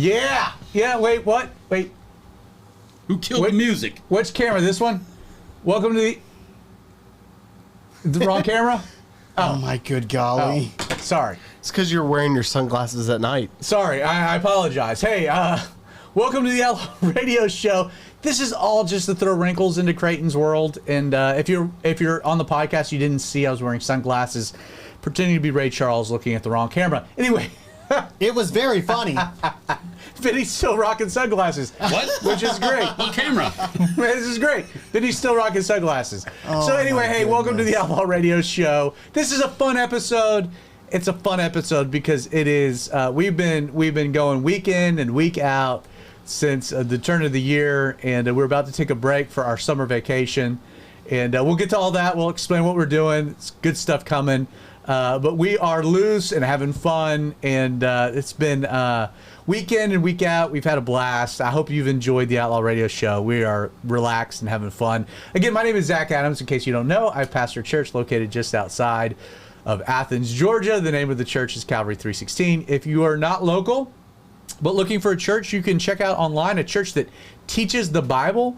Yeah. Yeah, wait, what? Wait. Who killed the music? Which camera? This one? Welcome to the wrong camera? Oh my good golly. Oh, sorry. It's because you're wearing your sunglasses at night. Sorry, I apologize. Hey, welcome to the Outlaw Radio Show. This is all just to throw wrinkles into Creighton's world. And if you're on the podcast, you didn't see I was wearing sunglasses, pretending to be Ray Charles looking at the wrong camera. Anyway. It was very funny. Vinny's still rocking sunglasses. What? Which is great. What camera? This is great. Vinny's still rocking sunglasses. Oh, so anyway, hey, goodness. welcome to the Outlaw Radio Show. This is a fun episode. It's a fun episode because it is. We've been going week in and week out since the turn of the year, and we're about to take a break for our summer vacation. And we'll get to all that. We'll explain what we're doing. It's good stuff coming. But we are loose and having fun, and it's been week in and week out. We've had a blast. I hope you've enjoyed the Outlaw Radio Show. We are relaxed and having fun. Again, my name is Zach Adams. In case you don't know, I pastor a church located just outside of Athens, Georgia. The name of the church is Calvary 316. If you are not local but looking for a church, you can check out online a church that teaches the Bible,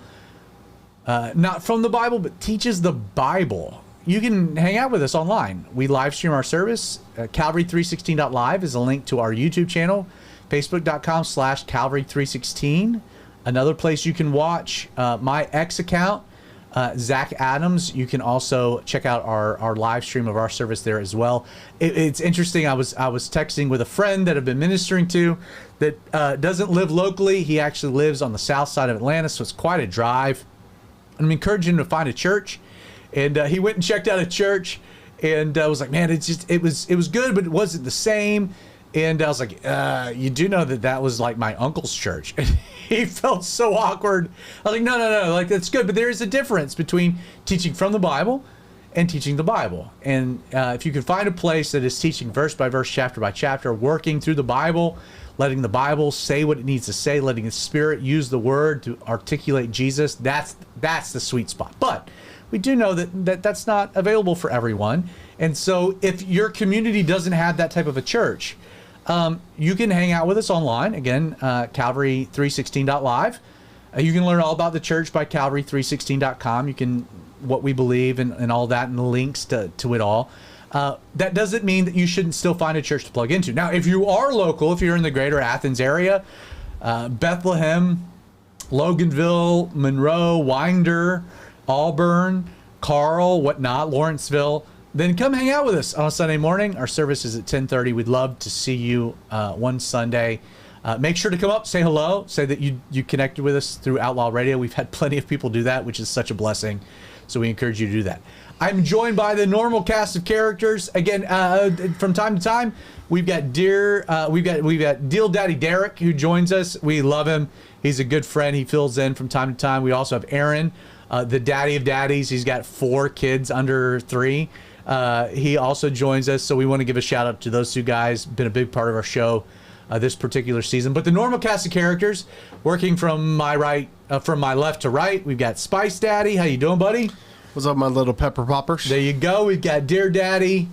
not from the Bible, but teaches the Bible. You can hang out with us online. We live stream our service. Calvary316.live is a link to our YouTube channel. Facebook.com/Calvary316. Another place you can watch my X account, Zach Adams. You can also check out our live stream of our service there as well. It's interesting. I was texting with a friend that I've been ministering to that doesn't live locally. He actually lives on the south side of Atlanta, so it's quite a drive. I'm encouraging him to find a church. And he went and checked out a church, and I was like, man, it was good, but it wasn't the same. And I was like, you do know that was like my uncle's church. And he felt so awkward. I was like, no, like that's good, but there is a difference between teaching from the Bible and teaching the Bible. And if you can find a place that is teaching verse by verse, chapter by chapter, working through the Bible, letting the Bible say what it needs to say, letting the Spirit use the Word to articulate Jesus, that's the sweet spot. But we do know that's not available for everyone. And so if your community doesn't have that type of a church, you can hang out with us online. Again, Calvary316.live. You can learn all about the church by Calvary316.com. You can, what we believe and all that, and the links to it all. That doesn't mean that you shouldn't still find a church to plug into. Now, if you are local, if you're in the greater Athens area, Bethlehem, Loganville, Monroe, Winder, Auburn, Carl, whatnot, Lawrenceville, then come hang out with us on a Sunday morning. Our service is at 10:30. We'd love to see you one Sunday. Make sure to come up, say hello, say that you connected with us through Outlaw Radio. We've had plenty of people do that, which is such a blessing. So we encourage you to do that. I'm joined by the normal cast of characters. Again, from time to time, we've got Deal Daddy Derek, who joins us. We love him. He's a good friend. He fills in from time to time. We also have Aaron, the daddy of daddies. He's got 4 kids under 3. He also joins us, so we want to give a shout out to those 2 guys. Been a big part of our show this particular season. But the normal cast of characters, working from my left to right, we've got Spice Daddy. How you doing, buddy? What's up, my little pepper poppers? There you go. We've got Dear Daddy.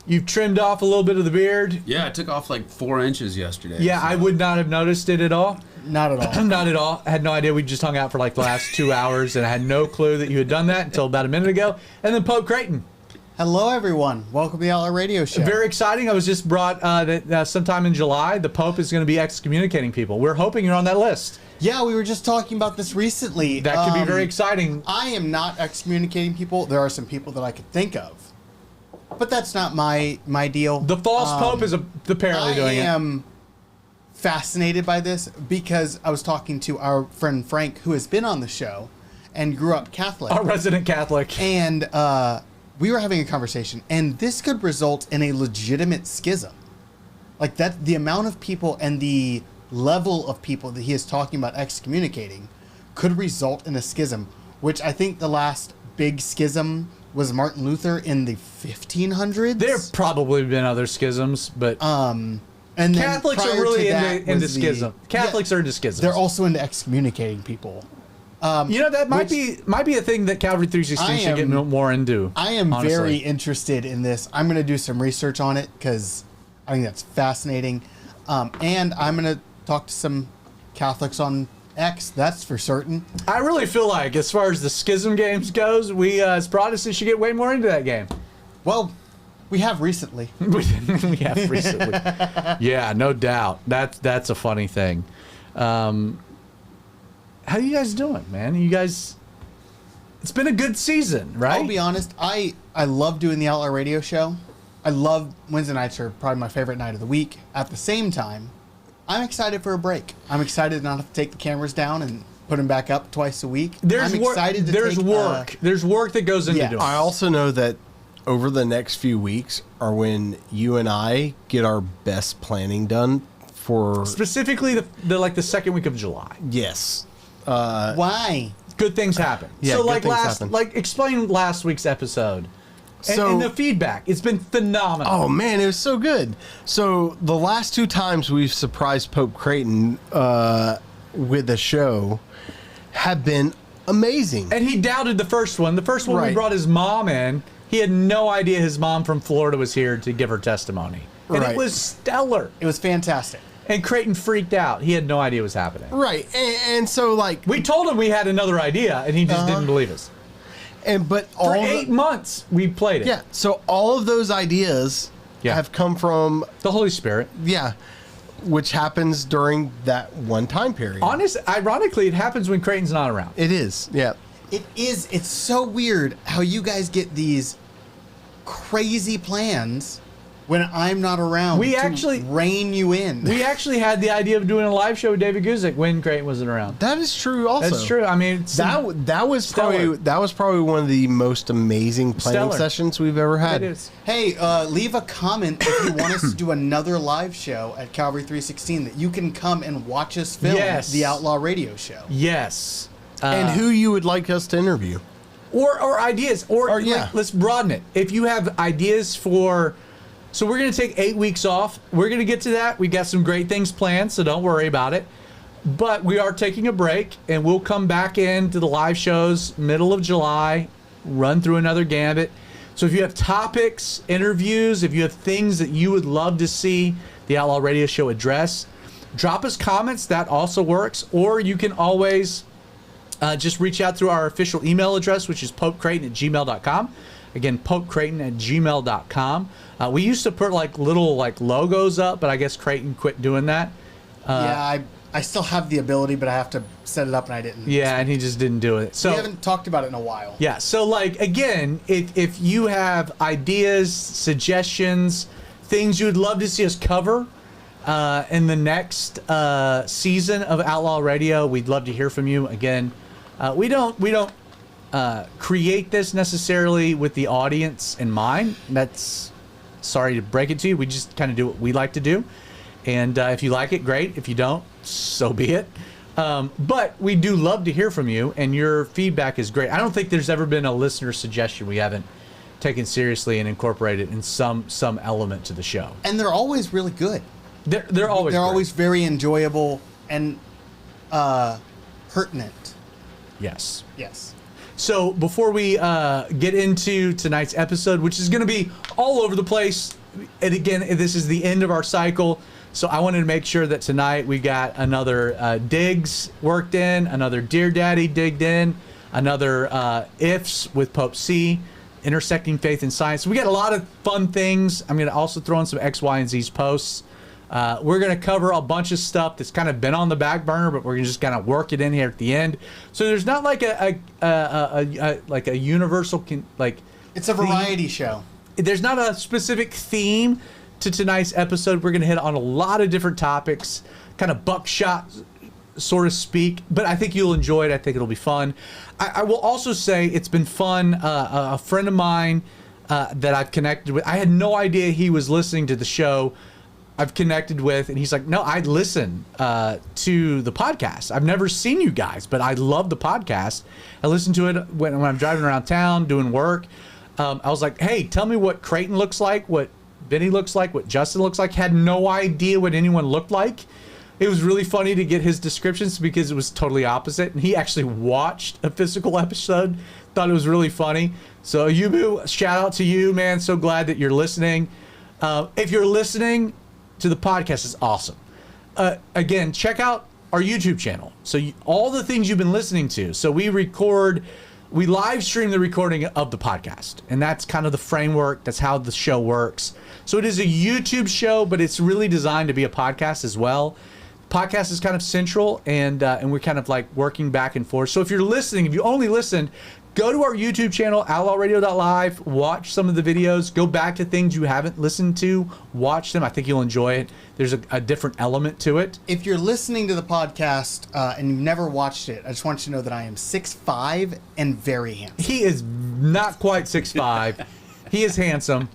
You've trimmed off a little bit of the beard. Yeah, I took off like 4 inches yesterday. Yeah, so. I would not have noticed it at all. Not at all. Not at all. I had no idea. We just hung out for like the last 2 hours, and I had no clue that you had done that until about a minute ago. And then Pope Creighton. Hello, everyone. Welcome to the Outlaw Radio Show. Very exciting. I was just brought that sometime in July, the Pope is going to be excommunicating people. We're hoping you're on that list. Yeah, we were just talking about this recently. That could be very exciting. I am not excommunicating people. There are some people that I could think of. But that's not my deal. The false Pope is apparently doing it. I am fascinated by this because I was talking to our friend Frank, who has been on the show and grew up Catholic. Our resident Catholic. And we were having a conversation, and this could result in a legitimate schism. Like that, the amount of people and the level of people that he is talking about excommunicating could result in a schism, which I think the last big schism was Martin Luther in the 1500s. There have probably been other schisms, but and then Catholics are really into schism. Catholics are into schisms. They're also into excommunicating people. That might be a thing that Calvary 316 should get more into. I am honestly. very interested in this. I'm going to do some research on it because I think that's fascinating. And I'm going to talk to some Catholics on X, that's for certain. I really feel like, as far as the schism games goes, we as Protestants should get way more into that game. Well, we have recently. We have recently. Yeah, no doubt. That's a funny thing. How you guys doing, man? You guys... It's been a good season, right? I'll be honest, I love doing the Outlaw radio show. I love Wednesday nights are probably my favorite night of the week. At the same time, I'm excited for a break. I'm excited not to have to take the cameras down and put them back up twice a week. There's I'm work. excited to There's take, work. There's work that goes into yeah. doing. I also know that over the next few weeks are when you and I get our best planning done for... Specifically, the second week of July. Yes. Why? Good things happen. Yeah, so good things happen. explain last week's episode. So- and the feedback. It's been phenomenal. Oh, man, it was so good. So the last two times we've surprised Pope Creighton with a show have been amazing. And he doubted the first one. The first one we Right. brought his mom in. He had no idea his mom from Florida was here to give her testimony. And Right. it was stellar. It was fantastic. And Creighton freaked out. He had no idea what was happening. Right. And so, like... We told him we had another idea, and he just didn't believe us. But For all 8 months, we played it. Yeah, so all of those ideas Yeah. have come from, The Holy Spirit. which happens during that one time period. Ironically, it happens when Creighton's not around. It is, yeah. It's so weird how you guys get these crazy plans when I'm not around We to actually- rein you in. We actually had the idea of doing a live show with David Guzik when Creighton wasn't around. That is true also. That's true. I mean, it's That was Stellar. probably one of the most amazing planning Stellar. sessions we've ever had. it is. Hey, leave a comment if you want us to do another live show at Calvary 316 that you can come and watch us film Yes. the Outlaw radio show. Yes. And who you would like us to interview. Or ideas. Or yeah. let's broaden it. If you have ideas for... So we're going to take 8 weeks off. We're going to get to that. We got some great things planned, so don't worry about it. But we are taking a break, and we'll come back into the live shows middle of July, run through another gambit. So if you have topics, interviews, if you have things that you would love to see the Outlaw Radio Show address, drop us comments. That also works. Or you can always just reach out through our official email address, which is popecreighton@gmail.com. Again, popecreighton@gmail.com. We used to put little logos up, but I guess Creighton quit doing that. Yeah, I still have the ability, but I have to set it up, and I didn't. Yeah, and he just didn't do it. So We haven't talked about it in a while. yeah, so again, if you have ideas, suggestions, things you would love to see us cover in the next season of Outlaw Radio, we'd love to hear from you. Again, we don't create this necessarily with the audience in mind. That's, sorry to break it to you, we just kind of do what we like to do. And if you like it, great. If you don't, so be it. But we do love to hear from you, and your feedback is great. I don't think there's ever been a listener suggestion we haven't taken seriously and incorporated in some element to the show. And they're always really good. They're always They're great. always very enjoyable and pertinent. Yes. Yes. So before we get into tonight's episode, which is going to be all over the place, and again, this is the end of our cycle, so I wanted to make sure that tonight we got another Diggs worked in, another Dear Daddy digged in, another Ifs with Pope C, intersecting faith and science. We got a lot of fun things. I'm going to also throw in some X, Y, and Z's posts. We're going to cover a bunch of stuff that's kind of been on the back burner, but we're going to just kind of work it in here at the end. So there's not like a universal It's a variety show. There's not a specific theme to tonight's episode. We're going to hit on a lot of different topics, kind of buckshot, so to speak. But I think you'll enjoy it. I think it'll be fun. I will also say it's been fun. A friend of mine that I've connected with, I had no idea he was listening to the show. I've connected with, and he's like, no, I listen to the podcast. I've never seen you guys, but I love the podcast. I listen to it when I'm driving around town, doing work. I was like, hey, tell me what Creighton looks like, what Vinny looks like, what Justin looks like. Had no idea what anyone looked like. It was really funny to get his descriptions because it was totally opposite. And he actually watched a physical episode, thought it was really funny. So Yubu, shout out to you, man. So glad that you're listening. If you're listening to the podcast, it's awesome. again, check out our YouTube channel. So all the things you've been listening to. So we live stream the recording of the podcast, and that's kind of the framework. That's how the show works. So it is a YouTube show, but it's really designed to be a podcast as well. Podcast is kind of central, and we're kind of like working back and forth. So if you're listening, if you only listened, go to our YouTube channel, outlawradio.live, watch some of the videos, go back to things you haven't listened to, watch them. I think you'll enjoy it. There's a different element to it. If you're listening to the podcast and you've never watched it, I just want you to know that I am 6'5" and very handsome. He is not quite 6'5". He is handsome,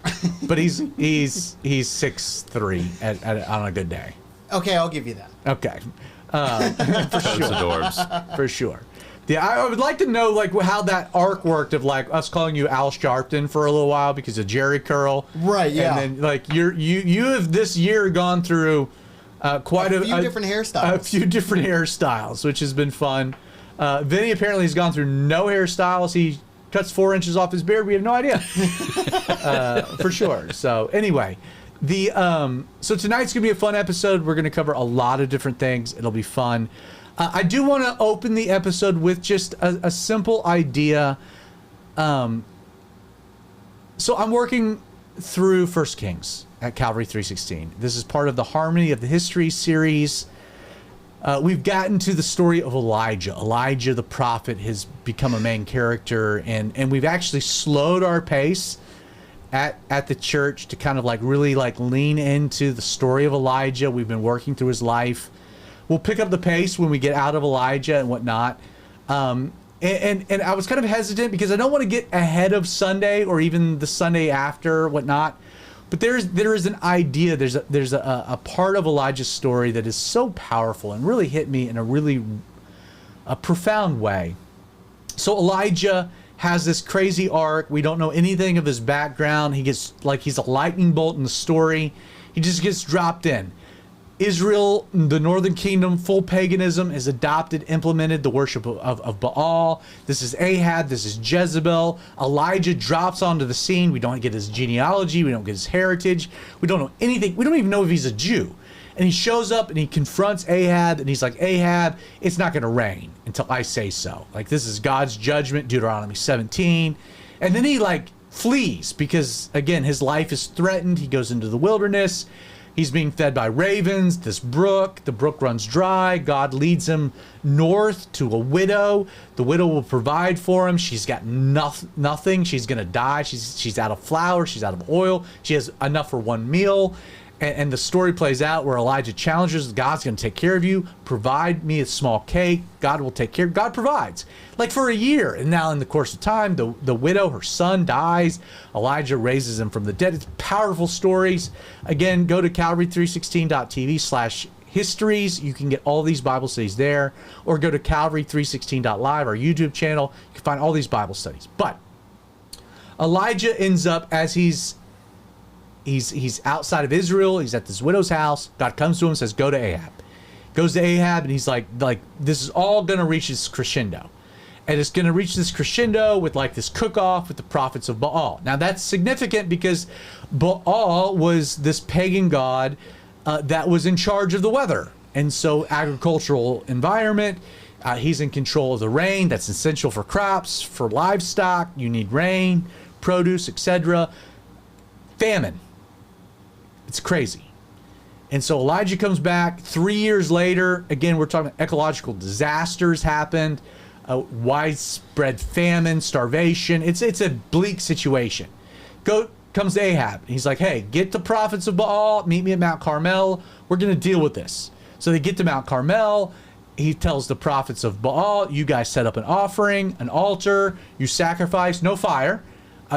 but he's 6'3" on a good day. Okay, I'll give you that. Okay. For sure. For sure. Yeah, I would like to know like how that arc worked of like us calling you Al Sharpton for a little while because of Jerry Curl. Right, yeah. And then like you have this year gone through quite a few different hairstyles. A few different hairstyles, which has been fun. Vinny apparently has gone through no hairstyles. He cuts 4 inches off his beard. We have no idea. For sure. So anyway, so tonight's gonna be a fun episode. We're gonna cover a lot of different things. It'll be fun. I do want to open the episode with just a simple idea. So I'm working through 1 Kings at Calvary 316. This is part of the Harmony of the History series. We've gotten to the story of Elijah. Elijah the prophet has become a main character, and we've actually slowed our pace at the church to kind of like really like lean into the story of Elijah. We've been working through his life. We'll pick up the pace when we get out of Elijah and whatnot. And I was kind of hesitant because I don't want to get ahead of Sunday or even the Sunday after, whatnot. But there is an idea. There's a part of Elijah's story that is so powerful and really hit me in a profound way. So Elijah has this crazy arc. We don't know anything of his background. He's a lightning bolt in the story. He just gets dropped in. Israel, the northern kingdom, full paganism, has implemented the worship of Baal. This is Ahab. This is Jezebel. Elijah drops onto the scene. We don't get his genealogy. We don't get his heritage. We don't know anything. We don't even know if he's a Jew. And he shows up and he confronts Ahab, and he's like, Ahab, it's not going to rain until I say so. Like, this is God's judgment, Deuteronomy 17. And then he like flees because, again, his life is threatened. He goes into the wilderness. He's being fed by ravens, the brook runs dry. God leads him north to a widow. The widow will provide for him. She's got nothing. She's going to die. She's out of flour. She's out of oil. She has enough for one meal. And the story plays out where Elijah challenges, God's going to take care of you. Provide me a small cake. God will take care. God provides. Like for a year. And now in the course of time, the widow, her son dies. Elijah raises him from the dead. It's powerful stories. Again, go to calvary316.tv/histories. You can get all these Bible studies there. Or go to calvary316.live, our YouTube channel. You can find all these Bible studies. But Elijah ends up, as he's outside of Israel. He's at this widow's house. God comes to him and says, go to Ahab. Goes to Ahab, and he's like this is all going to reach its crescendo. And it's going to reach this crescendo with like this cook-off with the prophets of Baal. Now that's significant because Baal was this pagan god that was in charge of the weather. And so agricultural environment, he's in control of the rain. That's essential for crops, for livestock. You need rain, produce, etc. Famine. It's crazy. And so Elijah comes back 3 years later. Again, we're talking about ecological disasters happened, widespread famine, starvation. It's a bleak situation. Comes to Ahab. And he's like, hey, get the prophets of Baal, meet me at Mount Carmel. We're going to deal with this. So they get to Mount Carmel. He tells the prophets of Baal, you guys set up an offering, an altar, you sacrifice, no fire.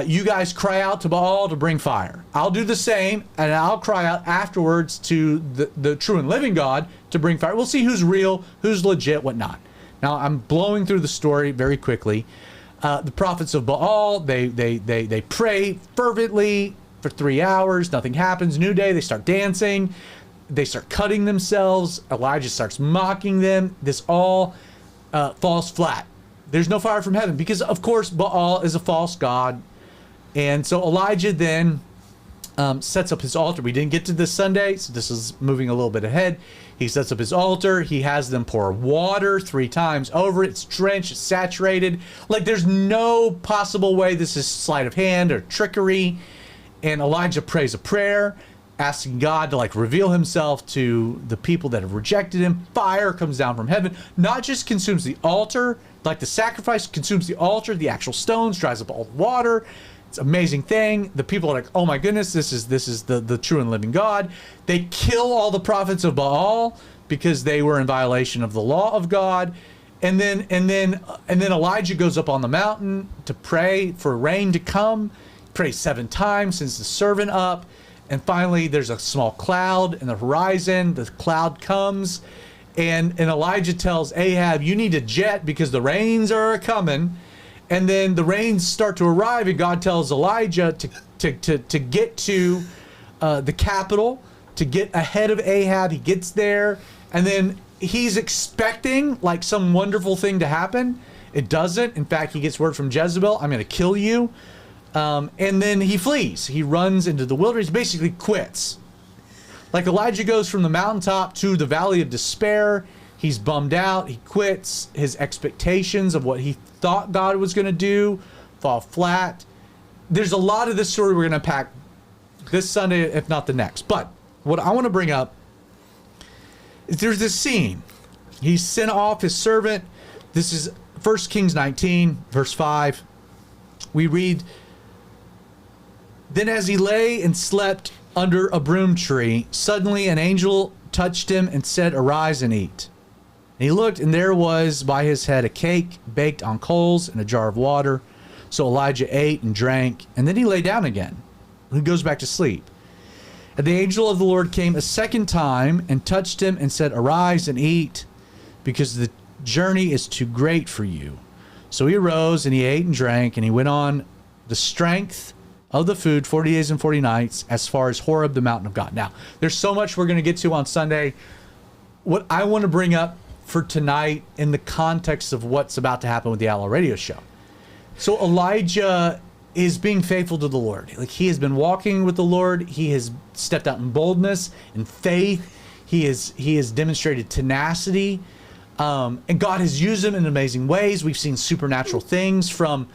You guys cry out to Baal to bring fire. I'll do the same, and I'll cry out afterwards to the true and living God to bring fire. We'll see who's real, who's legit, whatnot. Now, I'm blowing through the story very quickly. The prophets of Baal, they pray fervently for 3 hours. Nothing happens. New day, they start dancing. They start cutting themselves. Elijah starts mocking them. This all falls flat. There's no fire from heaven because, of course, Baal is a false god. And so Elijah then sets up his altar. We didn't get to this Sunday, so this is moving a little bit ahead. He sets up his altar. He has them pour water 3 times over it. It's drenched, it's saturated. Like, there's no possible way this is sleight of hand or trickery. And Elijah prays a prayer, asking God to, like, reveal himself to the people that have rejected him. Fire comes down from heaven, not just consumes the altar, like the sacrifice consumes the altar, the actual stones, dries up all the water. It's an amazing thing. The people are like, oh my goodness, this is the true and living God. They kill all the prophets of Baal because they were in violation of the law of God. And then Elijah goes up on the mountain to pray for rain to come. He prays 7 times, sends the servant up, and finally there's a small cloud in the horizon. The cloud comes, and Elijah tells Ahab, you need a jet because the rains are coming. And then the rains start to arrive, and God tells Elijah to get to the capital, to get ahead of Ahab. He gets there, and then he's expecting like some wonderful thing to happen. It doesn't. In fact, he gets word from Jezebel, I'm going to kill you. And then he flees. He runs into the wilderness, basically quits. Like, Elijah goes from the mountaintop to the valley of despair. He's bummed out. He quits. His expectations of what he thought God was going to do fall flat. There's a lot of this story we're going to unpack this Sunday, if not the next. But what I want to bring up is there's this scene. He sent off his servant. This is 1 Kings 19, verse 5. We read, then as he lay and slept under a broom tree, suddenly an angel touched him and said, arise and eat. And he looked, and there was by his head a cake baked on coals and a jar of water. So Elijah ate and drank, and then he lay down again. He goes back to sleep. And the angel of the Lord came a second time and touched him and said, arise and eat, because the journey is too great for you. So he arose and he ate and drank, and he went on the strength of the food 40 days and 40 nights as far as Horeb, the mountain of God. Now, there's so much we're going to get to on Sunday. What I want to bring up for tonight in the context of what's about to happen with the Outlaw radio show. So Elijah is being faithful to the Lord. Like, he has been walking with the Lord. He has stepped out in boldness and faith. He has demonstrated tenacity. And God has used him in amazing ways. We've seen supernatural things from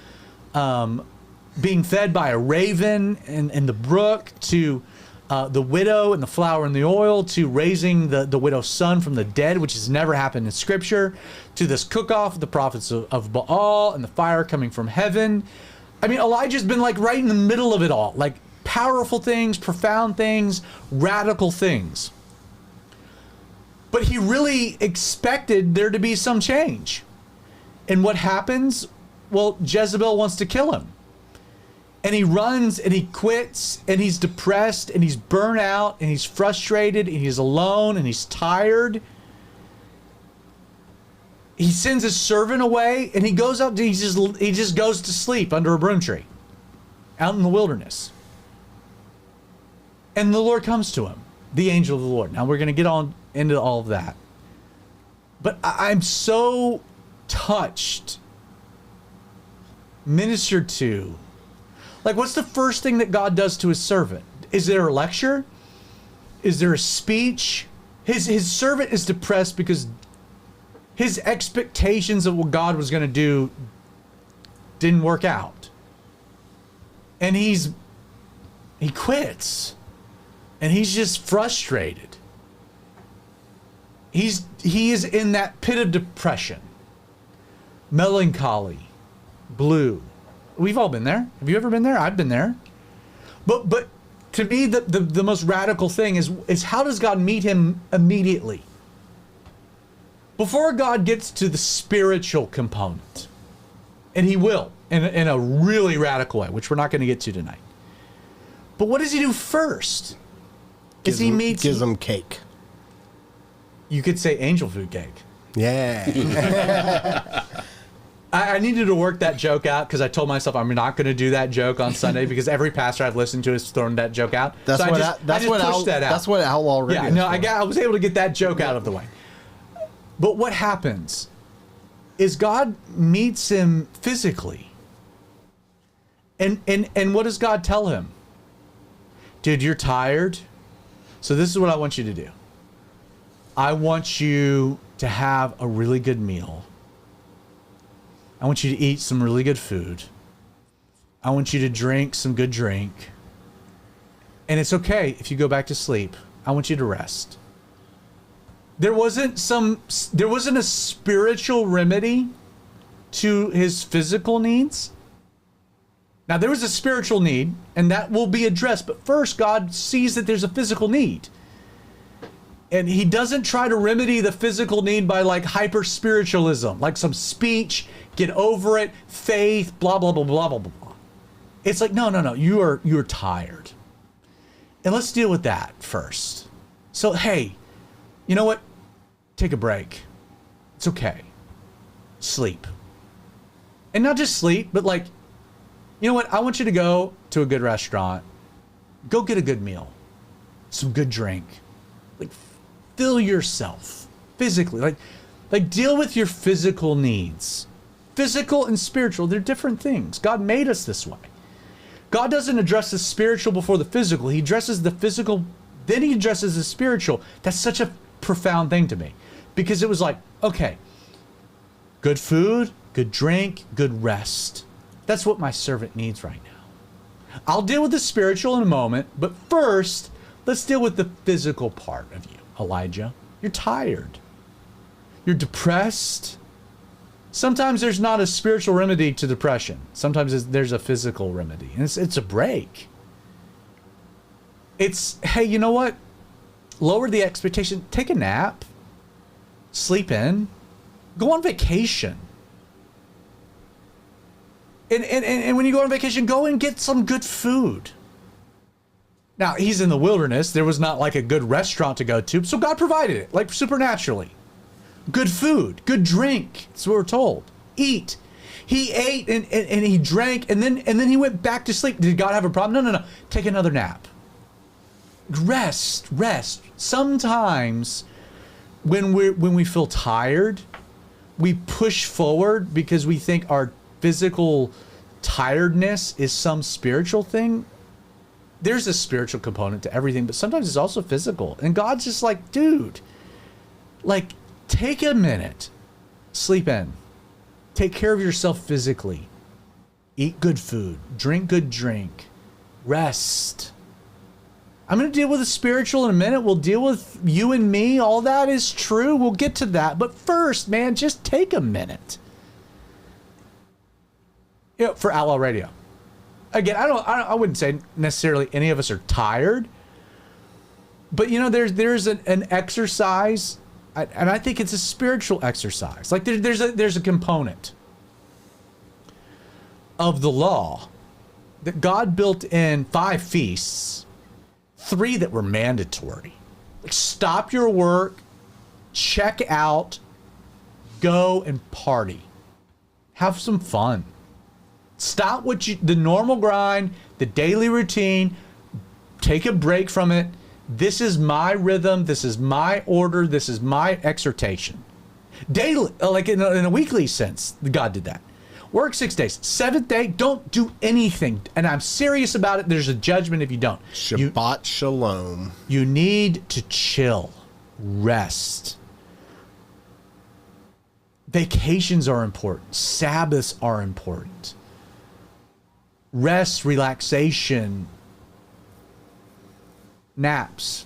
being fed by a raven in the brook to the widow and the flour and the oil, to raising the widow's son from the dead, which has never happened in Scripture, to this cook-off of the prophets of Baal and the fire coming from heaven. I mean, Elijah's been like right in the middle of it all, like powerful things, profound things, radical things. But he really expected there to be some change. And what happens? Well, Jezebel wants to kill him. And he runs and he quits and he's depressed and he's burnt out and he's frustrated and he's alone and he's tired. He sends his servant away and he goes out, he just goes to sleep under a broom tree out in the wilderness. And the Lord comes to him, the angel of the Lord. Now we're going to get on into all of that. But I'm so touched, ministered to. Like, what's the first thing that God does to his servant? Is there a lecture? Is there a speech? His servant is depressed because his expectations of what God was going to do didn't work out. And he quits. And he's just frustrated. He is in that pit of depression, melancholy, blue. We've all been there. Have you ever been there? I've been there. But to me, the most radical thing is how does God meet him immediately? Before God gets to the spiritual component, and he will in a really radical way, which we're not going to get to tonight. But what does he do first? Gives him cake. You could say angel food cake. Yeah. I needed to work that joke out because I told myself I'm not going to do that joke on Sunday because every pastor I've listened to has thrown that joke out. That's what Outlaw Radio. Yeah, no, I was able to get that joke out of the way. But what happens is God meets him physically. And what does God tell him? dude, you're tired. So this is what I want you to do. I want you to have a really good meal. I want you to eat some really good food. I want you to drink some good drink. And it's okay if you go back to sleep. I want you to rest. There wasn't a spiritual remedy to his physical needs. Now, there was a spiritual need, and that will be addressed. But first, God sees that there's a physical need. And he doesn't try to remedy the physical need by like hyper spiritualism, like some speech, get over it, faith, blah, blah, blah, blah, blah, blah. It's like, no, you're tired. And let's deal with that first. So, hey, you know what? Take a break. It's okay. Sleep. And not just sleep, but like, you know what? I want you to go to a good restaurant. Go get a good meal. Some good drink. Like, fill yourself physically. Like deal with your physical needs. Physical and spiritual, they're different things. God made us this way. God doesn't address the spiritual before the physical. He addresses the physical, then he addresses the spiritual. That's such a profound thing to me. Because it was like, okay, good food, good drink, good rest. That's what my servant needs right now. I'll deal with the spiritual in a moment, but first, let's deal with the physical part of you, Elijah. You're tired. You're depressed. Sometimes there's not a spiritual remedy to depression. Sometimes there's a physical remedy. And it's a break. It's, hey, you know what? Lower the expectation. Take a nap. Sleep in. Go on vacation. And when you go on vacation, go and get some good food. Now, he's in the wilderness. There was not like a good restaurant to go to. So God provided it, like supernaturally. Good food, good drink. That's what we're told. Eat. He ate and he drank and then he went back to sleep. Did God have a problem? No. Take another nap. Rest. Sometimes when we feel tired, we push forward because we think our physical tiredness is some spiritual thing. There's a spiritual component to everything, but sometimes it's also physical. And God's just like, dude, like, take a minute, sleep in, take care of yourself physically, eat good food, drink good drink, rest. I'm going to deal with the spiritual in a minute. We'll deal with you and me. All that is true. We'll get to that. But first, man, just take a minute. You know, for Outlaw Radio. Again, I wouldn't say necessarily any of us are tired, but you know, there's an exercise. And I think it's a spiritual exercise. Like there's a component of the law that God built in 5 feasts, 3 that were mandatory. Like stop your work, check out, go and party, have some fun. Stop the normal grind, the daily routine, take a break from it. This is my rhythm. This is my order. This is my exhortation. Daily, like in a weekly sense, God did that. Work 6 days. 7th day, don't do anything. And I'm serious about it. There's a judgment if you don't. Shabbat shalom. You need to chill, rest. Vacations are important. Sabbaths are important. Rest, relaxation, naps,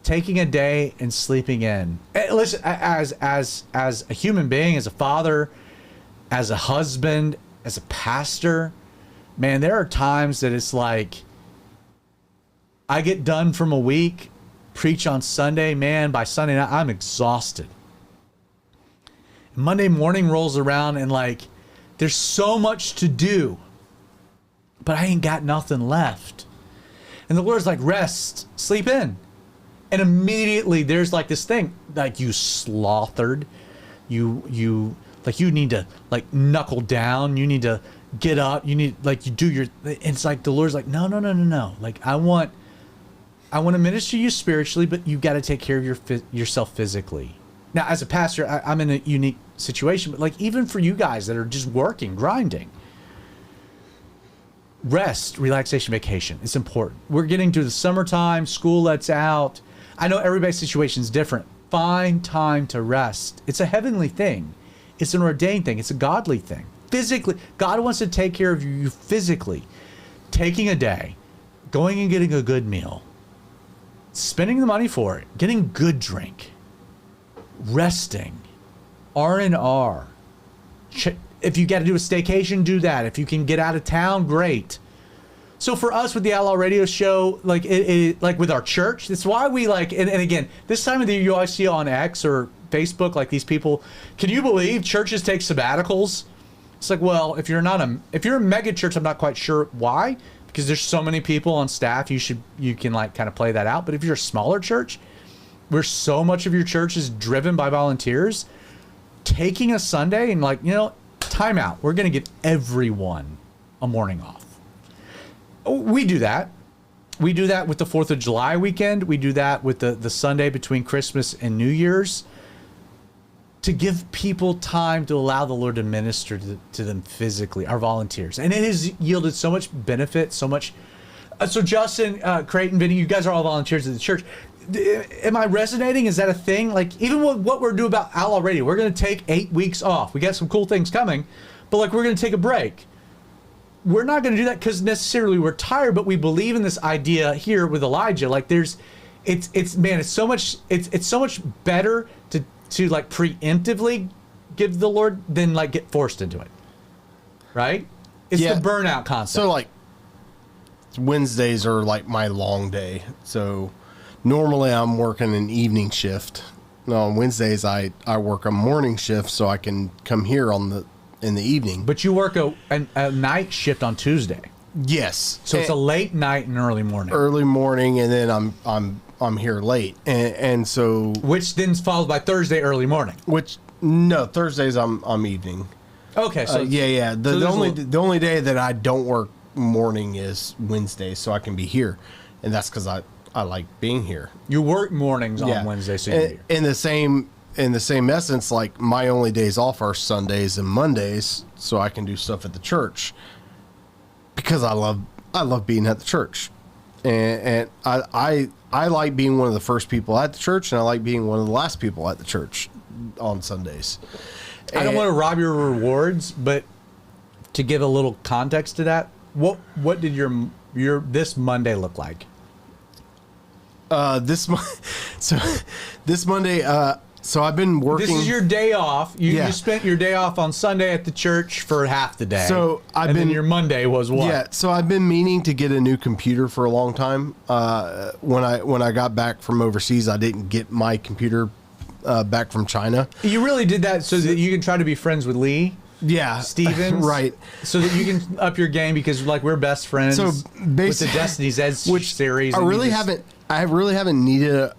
taking a day and sleeping in. And listen, as a human being, as a father, as a husband, as a pastor, man, there are times that it's like I get done from a week, preach on Sunday, man, by Sunday night I'm exhausted. Monday morning rolls around and like there's so much to do, but I ain't got nothing left. And the Lord's like, rest, sleep in. And immediately there's like this thing, like you slaughtered, you need to like knuckle down, you need to get up, you need like you do your, it's like the Lord's like, no. Like I want to minister you spiritually, but you got to take care of yourself physically. Now, as a pastor, I'm in a unique situation, but like even for you guys that are just working, grinding, rest, relaxation, vacation. It's important. We're getting to the summertime, school lets out. I know everybody's situation is different. Find time to rest. It's a heavenly thing. It's an ordained thing. It's a godly thing. Physically, God wants to take care of you physically. Taking a day, going and getting a good meal, spending the money for it, getting good drink, resting, R&R. If you got to do a staycation, do that. If you can get out of town, great. So for us with the Outlaw Radio Show, like like with our church, that's why we like. And again, this time of the year, you always see on X or Facebook, like these people. Can you believe churches take sabbaticals? It's like, well, if you're a mega church, I'm not quite sure why, because there's so many people on staff. You can like kind of play that out. But if you're a smaller church, where so much of your church is driven by volunteers, taking a Sunday and like, time out. We're going to give everyone a morning off. We do that. We do that with the 4th of July weekend. We do that with the Sunday between Christmas and New Year's, to give people time to allow the Lord to minister to them physically, our volunteers. And it has yielded so much benefit, so much. So Justin, Creighton, Vinny, you guys are all volunteers at the church. Am I resonating? Is that a thing? Like, even what we're doing about Outlaw Radio, we're going to take 8 weeks off. We got some cool things coming, but like, we're going to take a break. We're not going to do that because necessarily we're tired, but we believe in this idea here with Elijah. Like, it's so much better to like preemptively give the Lord than like get forced into it. Right? It's the burnout concept. So like Wednesdays are like my long day. So normally I'm working an evening shift. No, on Wednesdays I work a morning shift so I can come here in the evening. But you work a night shift on Tuesday. Yes. So it's a late night and early morning. Early morning, and then I'm here late, and so which then followed by Thursday early morning. Thursdays I'm evening. Okay, so The only day that I don't work morning is Wednesday, so I can be here, and that's because I like being here. You work mornings on Wednesday, so you're here. In the same essence, like my only days off are Sundays and Mondays, so I can do stuff at the church because I love being at the church, and I like being one of the first people at the church, and I like being one of the last people at the church on Sundays. I don't want to rob your rewards, but to give a little context to that, what did your this Monday look like? This Monday. So I've been working. This is your day off. You spent your day off on Sunday at the church for half the day. So then your Monday was what? Yeah. So I've been meaning to get a new computer for a long time. When I got back from overseas, I didn't get my computer back from China. You really did that so that you can try to be friends with Lee. Yeah, Stevens, right? So that you can up your game because like we're best friends. So with the Destiny's Ed series, I really haven't needed.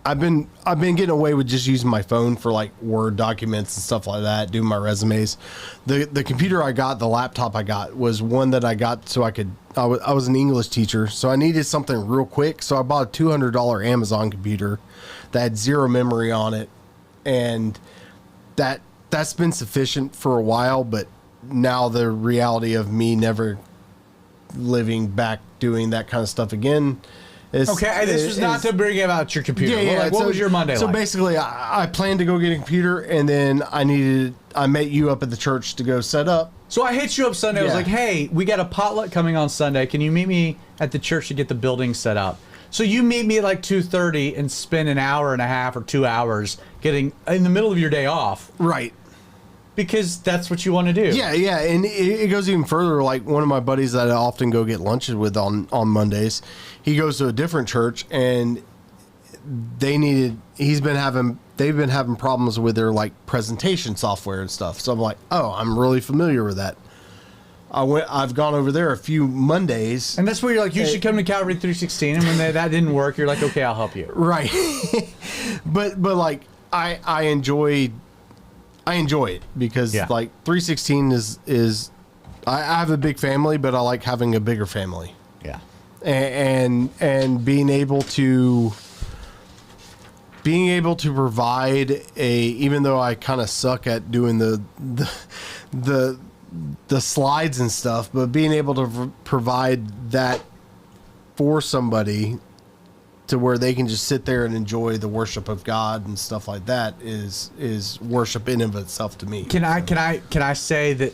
I've been getting away with just using my phone for like Word documents and stuff like that, doing my resumes. The computer I got, the laptop I got, was one that I got so I could. I was an English teacher, so I needed something real quick. So I bought a $200 Amazon computer that had zero memory on it, and that's been sufficient for a while. But now the reality of me never living back doing that kind of stuff again. This was not to bring about your computer. Yeah. What was your Monday like? So basically, I planned to go get a computer, and then I met you up at the church to go set up. So I hit you up Sunday. I was like, hey, we got a potluck coming on Sunday. Can you meet me at the church to get the building set up? So you meet me at like 2:30 and spend an hour and a half or 2 hours getting in the middle of your day off. Right. Because that's what you want to do. Yeah, and it goes even further. Like one of my buddies that I often go get lunches with on Mondays, he goes to a different church, and they've been having problems with their like presentation software and stuff. So I'm like, oh, I'm really familiar with that. I've gone over there a few Mondays, and that's where you're like, you should come to Calvary 316. And when that didn't work, you're like, okay, I'll help you. Right. but like I enjoy it because like 316 is I have a big family, but I like having a bigger family. Yeah. And being able to provide even though I kind of suck at doing the the slides and stuff, but being able to provide that for somebody to where they can just sit there and enjoy the worship of God and stuff like that is worship in and of itself to me. Can I say that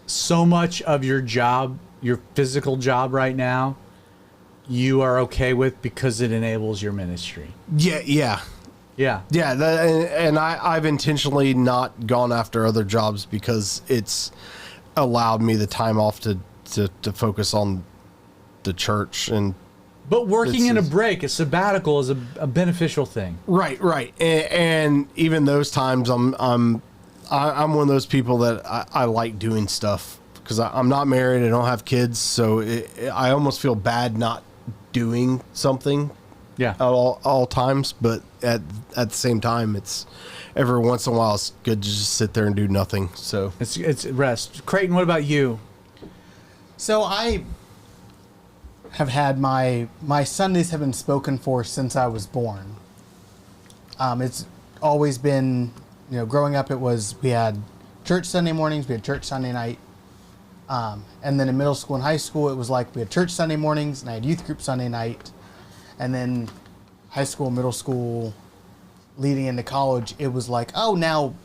so much of your job, your physical job right now, you are okay with because it enables your ministry? Yeah. And I've intentionally not gone after other jobs because it's allowed me the time off to focus on the church. And but working in a break, a sabbatical, is a beneficial thing. Right. And even those times, I'm one of those people that I like doing stuff because I'm not married. I don't have kids, so I almost feel bad not doing something. Yeah. At all times, but at the same time, it's every once in a while it's good to just sit there and do nothing. So it's rest. Creighton, what about you? So I have had my Sundays have been spoken for since I was born. It's always been, growing up, we had church Sunday mornings, we had church Sunday night. And then in middle school and high school, it was like we had church Sunday mornings and I had youth group Sunday night. And then high school, middle school, leading into college, it was like, oh, now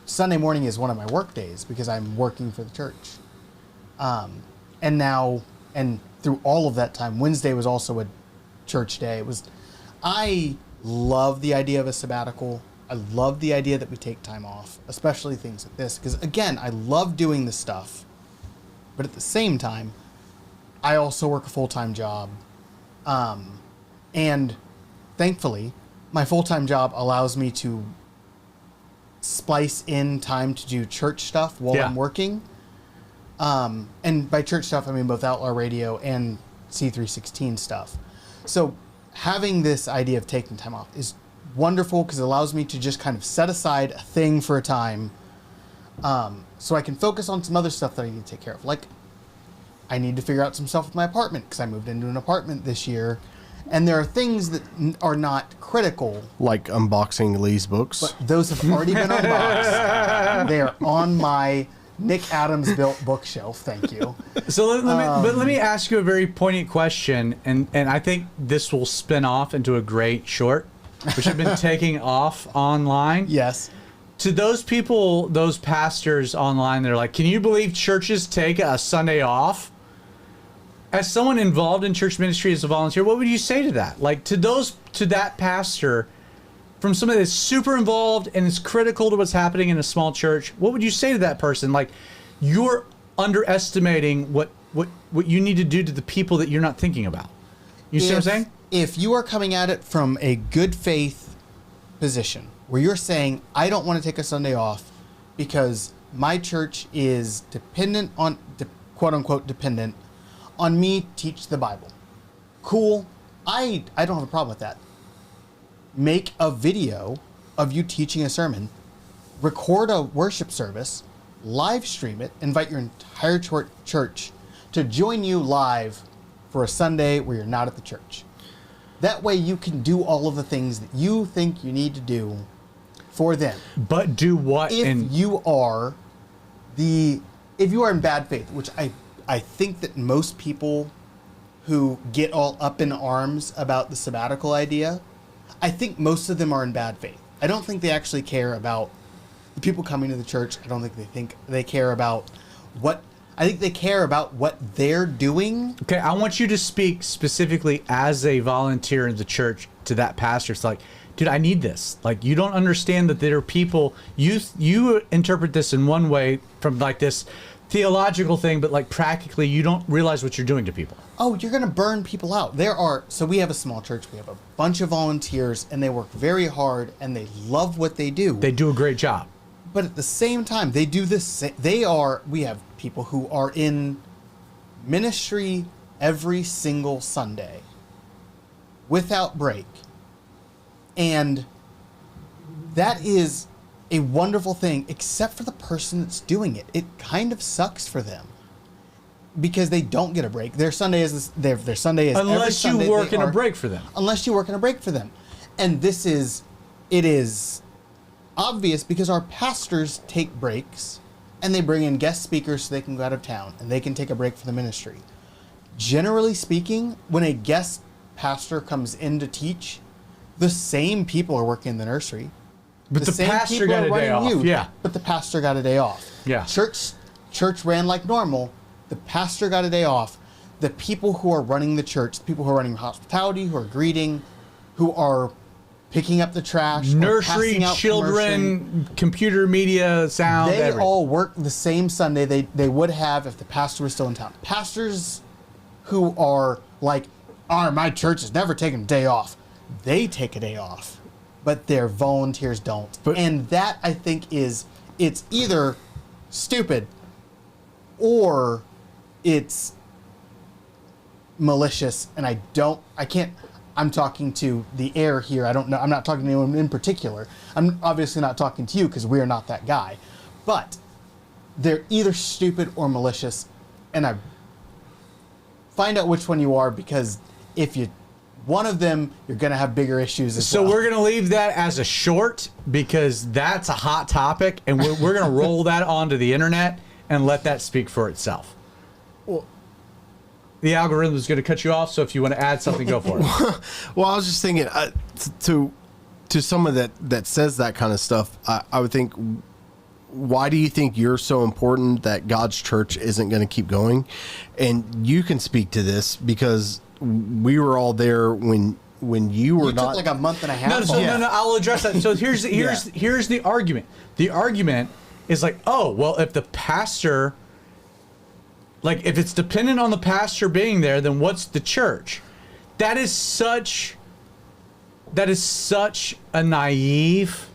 Sunday morning is one of my work days because I'm working for the church. And through all of that time, Wednesday was also a church day. I love the idea of a sabbatical. I love the idea that we take time off, especially things like this. Because again, I love doing this stuff. But at the same time, I also work a full-time job. And thankfully, my full-time job allows me to splice in time to do church stuff while I'm working. And by church stuff, I mean both Outlaw Radio and C316 stuff. So having this idea of taking time off is wonderful because it allows me to just kind of set aside a thing for a time so I can focus on some other stuff that I need to take care of. Like, I need to figure out some stuff with my apartment because I moved into an apartment this year. And there are things that are not critical. Like unboxing Lee's books. But those have already been unboxed. They are on my Nick Adams built bookshelf. Thank you. So let me ask you a very poignant question. And I think this will spin off into a great short, which have been taking off online. Yes. To those people, those pastors online, they're like, can you believe churches take a Sunday off? As someone involved in church ministry as a volunteer, what would you say to that? Like to that pastor, from somebody that's super involved and is critical to what's happening in a small church, what would you say to that person? Like, you're underestimating what you need to do to the people that you're not thinking about. You see what I'm saying? If you are coming at it from a good faith position, where you're saying, I don't want to take a Sunday off because my church is dependent on, quote unquote, dependent on me teach the Bible. Cool. I don't have a problem with that. Make a video of you teaching a sermon, record a worship service, live stream it, invite your entire church to join you live for a Sunday where you're not at the church. That way you can do all of the things that you think you need to do for them. But do what? If you are in bad faith, which I think that most people who get all up in arms about the sabbatical idea, I think most of them are in bad faith. I don't think they actually care about the people coming to the church. I don't think they care about I think they care about what they're doing. Okay, I want you to speak specifically as a volunteer in the church to that pastor. It's like, dude, I need this. Like, you don't understand that there are people, you interpret this in one way from like this theological thing, but like practically you don't realize what you're doing to people. Oh, you're going to burn people out. So we have a small church. We have a bunch of volunteers and they work very hard and they love what they do. They do a great job. But at the same time, they do this. We have people who are in ministry every single Sunday without break. And that is a wonderful thing, except for the person that's doing it. It kind of sucks for them because they don't get a break. Their Sunday is their Sunday is unless every Sunday you work in a break for them. Unless you work in a break for them, and it is obvious because our pastors take breaks and they bring in guest speakers so they can go out of town and they can take a break for the ministry. Generally speaking, when a guest pastor comes in to teach, the same people are working in the nursery. But the pastor got a day off. Yeah. But the pastor got a day off. Yeah. Church ran like normal. The pastor got a day off. The people who are running the church, the people who are running hospitality, who are greeting, who are picking up the trash, nursery, passing out children, computer, media, sound, they everything. all work the same Sunday they would have if the pastor was still in town. Pastors who are like, my church has never taken a day off. They take a day off, but their volunteers don't. And that, I think, it's either stupid or it's malicious. And I'm talking to the air here. I don't know. I'm not talking to anyone in particular. I'm obviously not talking to you because we are not that guy. But they're either stupid or malicious. And I find out which one you are, because if you one of them, you're going to have bigger issues as well. So we're going to leave that as a short, because that's a hot topic, and we're going to roll that onto the internet and let that speak for itself. Well, the algorithm is going to cut you off, so if you want to add something, go for it. Well, I was just thinking, to someone that says that kind of stuff, I would think, why do you think you're so important that God's church isn't going to keep going? And you can speak to this because we were all there when you were not. Took like a month and a half. No, I'll address that. So here's the argument. The argument is like, oh, well, if the pastor, like, if it's dependent on the pastor being there, then what's the church? That is such a naive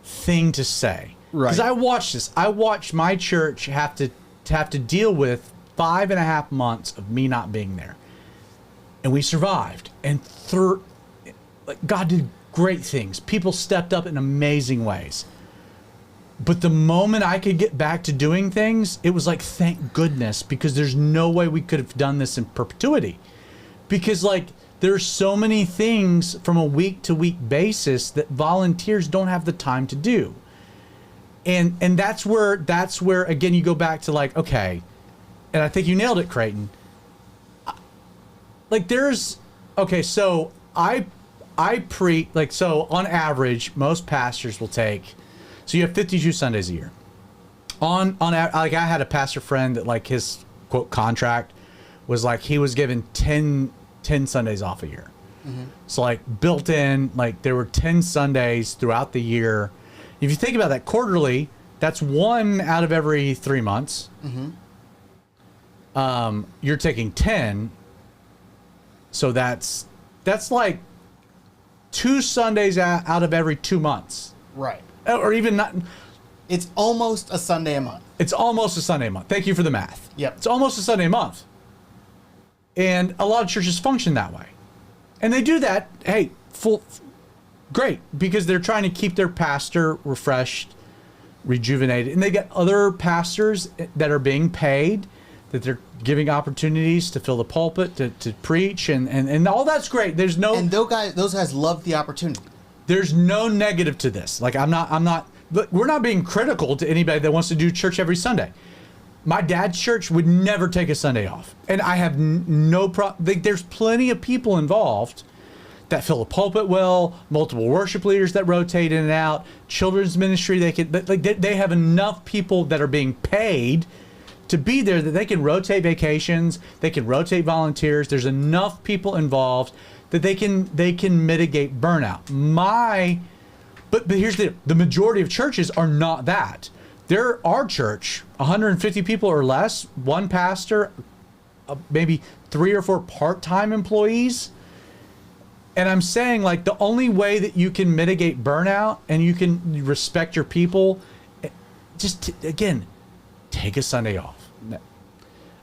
thing to say. Right. Because I watched this. I watched my church have to deal with 5.5 months of me not being there. And we survived. And God did great things. People stepped up in amazing ways. But the moment I could get back to doing things, it was like, thank goodness, because there's no way we could have done this in perpetuity. Because, like, there's so many things from a week-to-week basis that volunteers don't have the time to do. And that's where again you go back to, like, okay, and I think you nailed it, Creighton. Like, so I preach, like, so on average most pastors will take, so you have 52 Sundays a year. Like, I had a pastor friend that, like, his quote contract was like he was given 10 Sundays off a year. Mm-hmm. So, like, built in, like, there were 10 Sundays throughout the year. If you think about that quarterly, that's 1 out of every 3 months. Mm-hmm. You're taking 10, so that's like 2 Sundays out of every 2 months. Right. Or even not. It's almost a Sunday a month. It's almost a Sunday a month. Thank you for the math. Yep. It's almost a Sunday a month. And a lot of churches function that way. And they do that, hey, great, because they're trying to keep their pastor refreshed, rejuvenated. And they get other pastors that are being paid, that they're giving opportunities to fill the pulpit, to preach, and all that's great. There's no... And those guys love the opportunity. There's no negative to this. Like, I'm not, we're not being critical to anybody that wants to do church every Sunday. My dad's church would never take a Sunday off. And I have no problem. There's plenty of people involved that fill the pulpit well, multiple worship leaders that rotate in and out, children's ministry, they have enough people that are being paid to be there that they can rotate vacations, they can rotate volunteers. There's enough people involved that they can mitigate burnout. But here's the majority of churches are not that. Our church, 150 people or less, one pastor, maybe 3 or 4 part-time employees. And I'm saying, like, the only way that you can mitigate burnout and you can respect your people, again, take a Sunday off.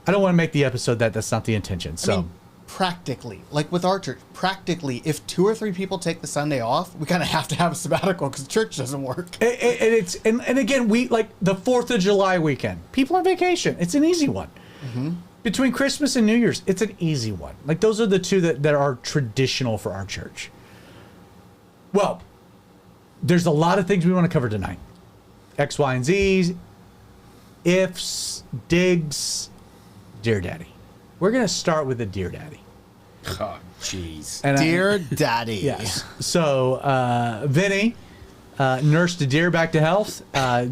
I don't want to make the episode that's not the intention. So, I mean, practically, like with our church, if 2 or 3 people take the Sunday off, we kind of have to have a sabbatical because church doesn't work. And again, we, like, the 4th of July weekend, people on vacation. It's an easy one. Mm-hmm. Between Christmas and New Year's, it's an easy one. Like, those are the 2 that are traditional for our church. Well, there's a lot of things we want to cover tonight. X, Y, and Z. ifs, digs, Dear Daddy. We're going to start with the Dear Daddy. Oh, jeez. And Dear Daddy. Yes. So, Vinny, nurse to dear, back to health.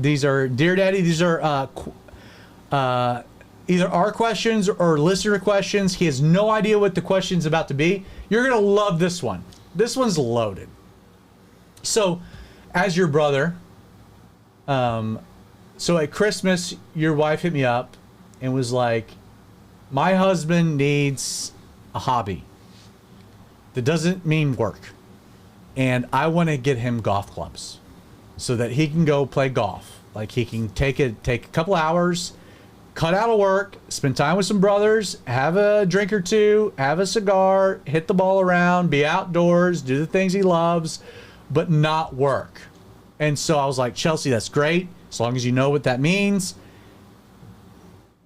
These are Dear Daddy. These are either our questions or listener questions. He has no idea what the question's about to be. You're going to love this one. This one's loaded. So, as your brother, so at Christmas, your wife hit me up and was like, my husband needs a hobby that doesn't mean work. And I want to get him golf clubs so that he can go play golf. Like he can take a couple hours, cut out of work, spend time with some brothers, have a drink or two, have a cigar, hit the ball around, be outdoors, do the things he loves, but not work. And so I was like, Chelsea, that's great. As long as you know what that means,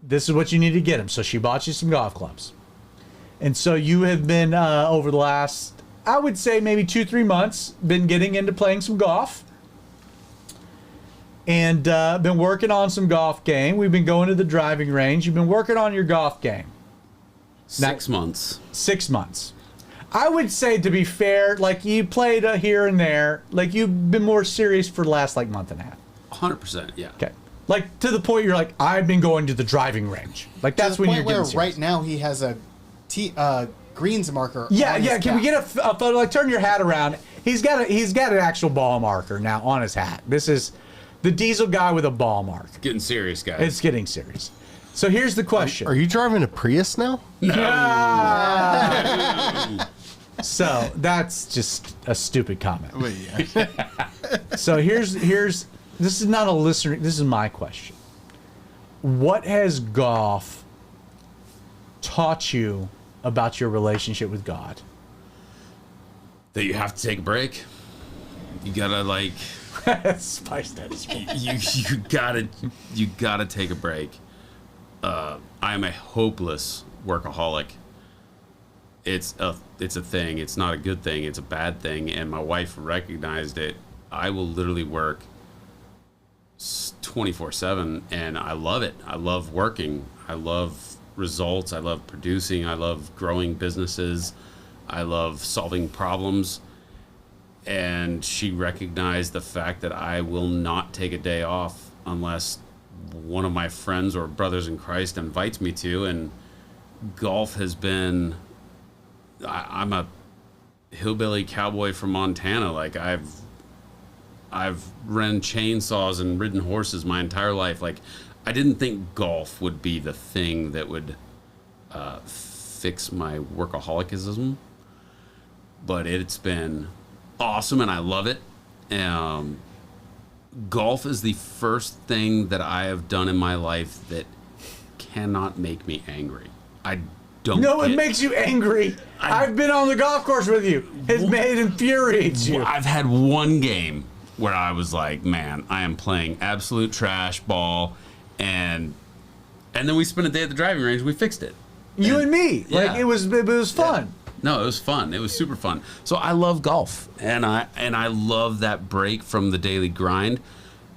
this is what you need to get him. So she bought you some golf clubs. And so you have been, over the last, I would say maybe 2-3 months, been getting into playing some golf. And been working on some golf game. We've been going to the driving range. You've been working on your golf game. 6 months. 6 months. I would say, to be fair, like you played here and there. Like you've been more serious for the last like month and a half. 100%, yeah. Okay. Like to the point you're like, I've been going to the driving range. Like that's when you're getting serious. Right now he has a greens marker. Yeah, on his yeah. Can we get a photo? Like turn your hat around. He's got an actual ball marker now on his hat. This is the diesel guy with a ball mark. Getting serious, guys. It's getting serious. So here's the question. Are you driving a Prius now? So that's just a stupid comment. Well, yeah. So here's this is not a listener. This is my question. What has golf taught you about your relationship with God? That you have to take a break. You gotta like Spice that is you gotta take a break. I am a hopeless workaholic. It's a thing. It's not a good thing. It's a bad thing. And my wife recognized it. I will literally work 24/7, and I love it. I love working. I love results. I love producing. I love growing businesses. I love solving problems. And she recognized the fact that I will not take a day off unless one of my friends or brothers in Christ invites me to. And golf has been, I'm a hillbilly cowboy from Montana. Like I've ridden chainsaws and ridden horses my entire life. Like I didn't think golf would be the thing that would fix my workaholicism, but it's been awesome and I love it. Golf is the first thing that I have done in my life that cannot make me angry. I don't. No, it makes you angry. I've been on the golf course with you. It infuriates you. I've had one game where I was like, man, I am playing absolute trash ball, and then we spent a day at the driving range. We fixed it. You and me. Yeah. Like it was fun. Yeah. No, it was fun. It was super fun. So I love golf, and I love that break from the daily grind.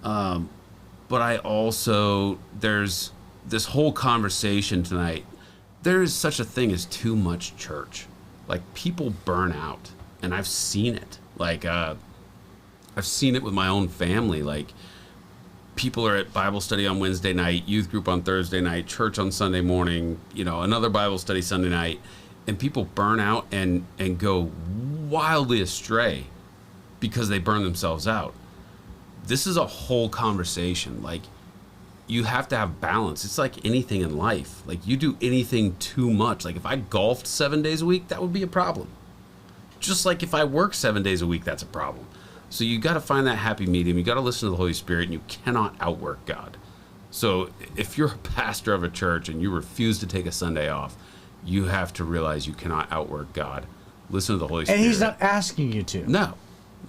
But I also, there's this whole conversation tonight. There is such a thing as too much church. Like people burn out, and I've seen it. Like I've seen it with my own family. Like people are at Bible study on Wednesday night, youth group on Thursday night, church on Sunday morning, another Bible study Sunday night. And people burn out and go wildly astray because they burn themselves out. This is a whole conversation. Like, you have to have balance. It's like anything in life. Like, you do anything too much. Like, if I golfed 7 days a week, that would be a problem. Just like if I work 7 days a week, that's a problem. So you got to find that happy medium. You got to listen to the Holy Spirit, and you cannot outwork God. So if you're a pastor of a church and you refuse to take a Sunday off, you have to realize you cannot outwork God. Listen to the Holy Spirit. And he's not asking you to. No.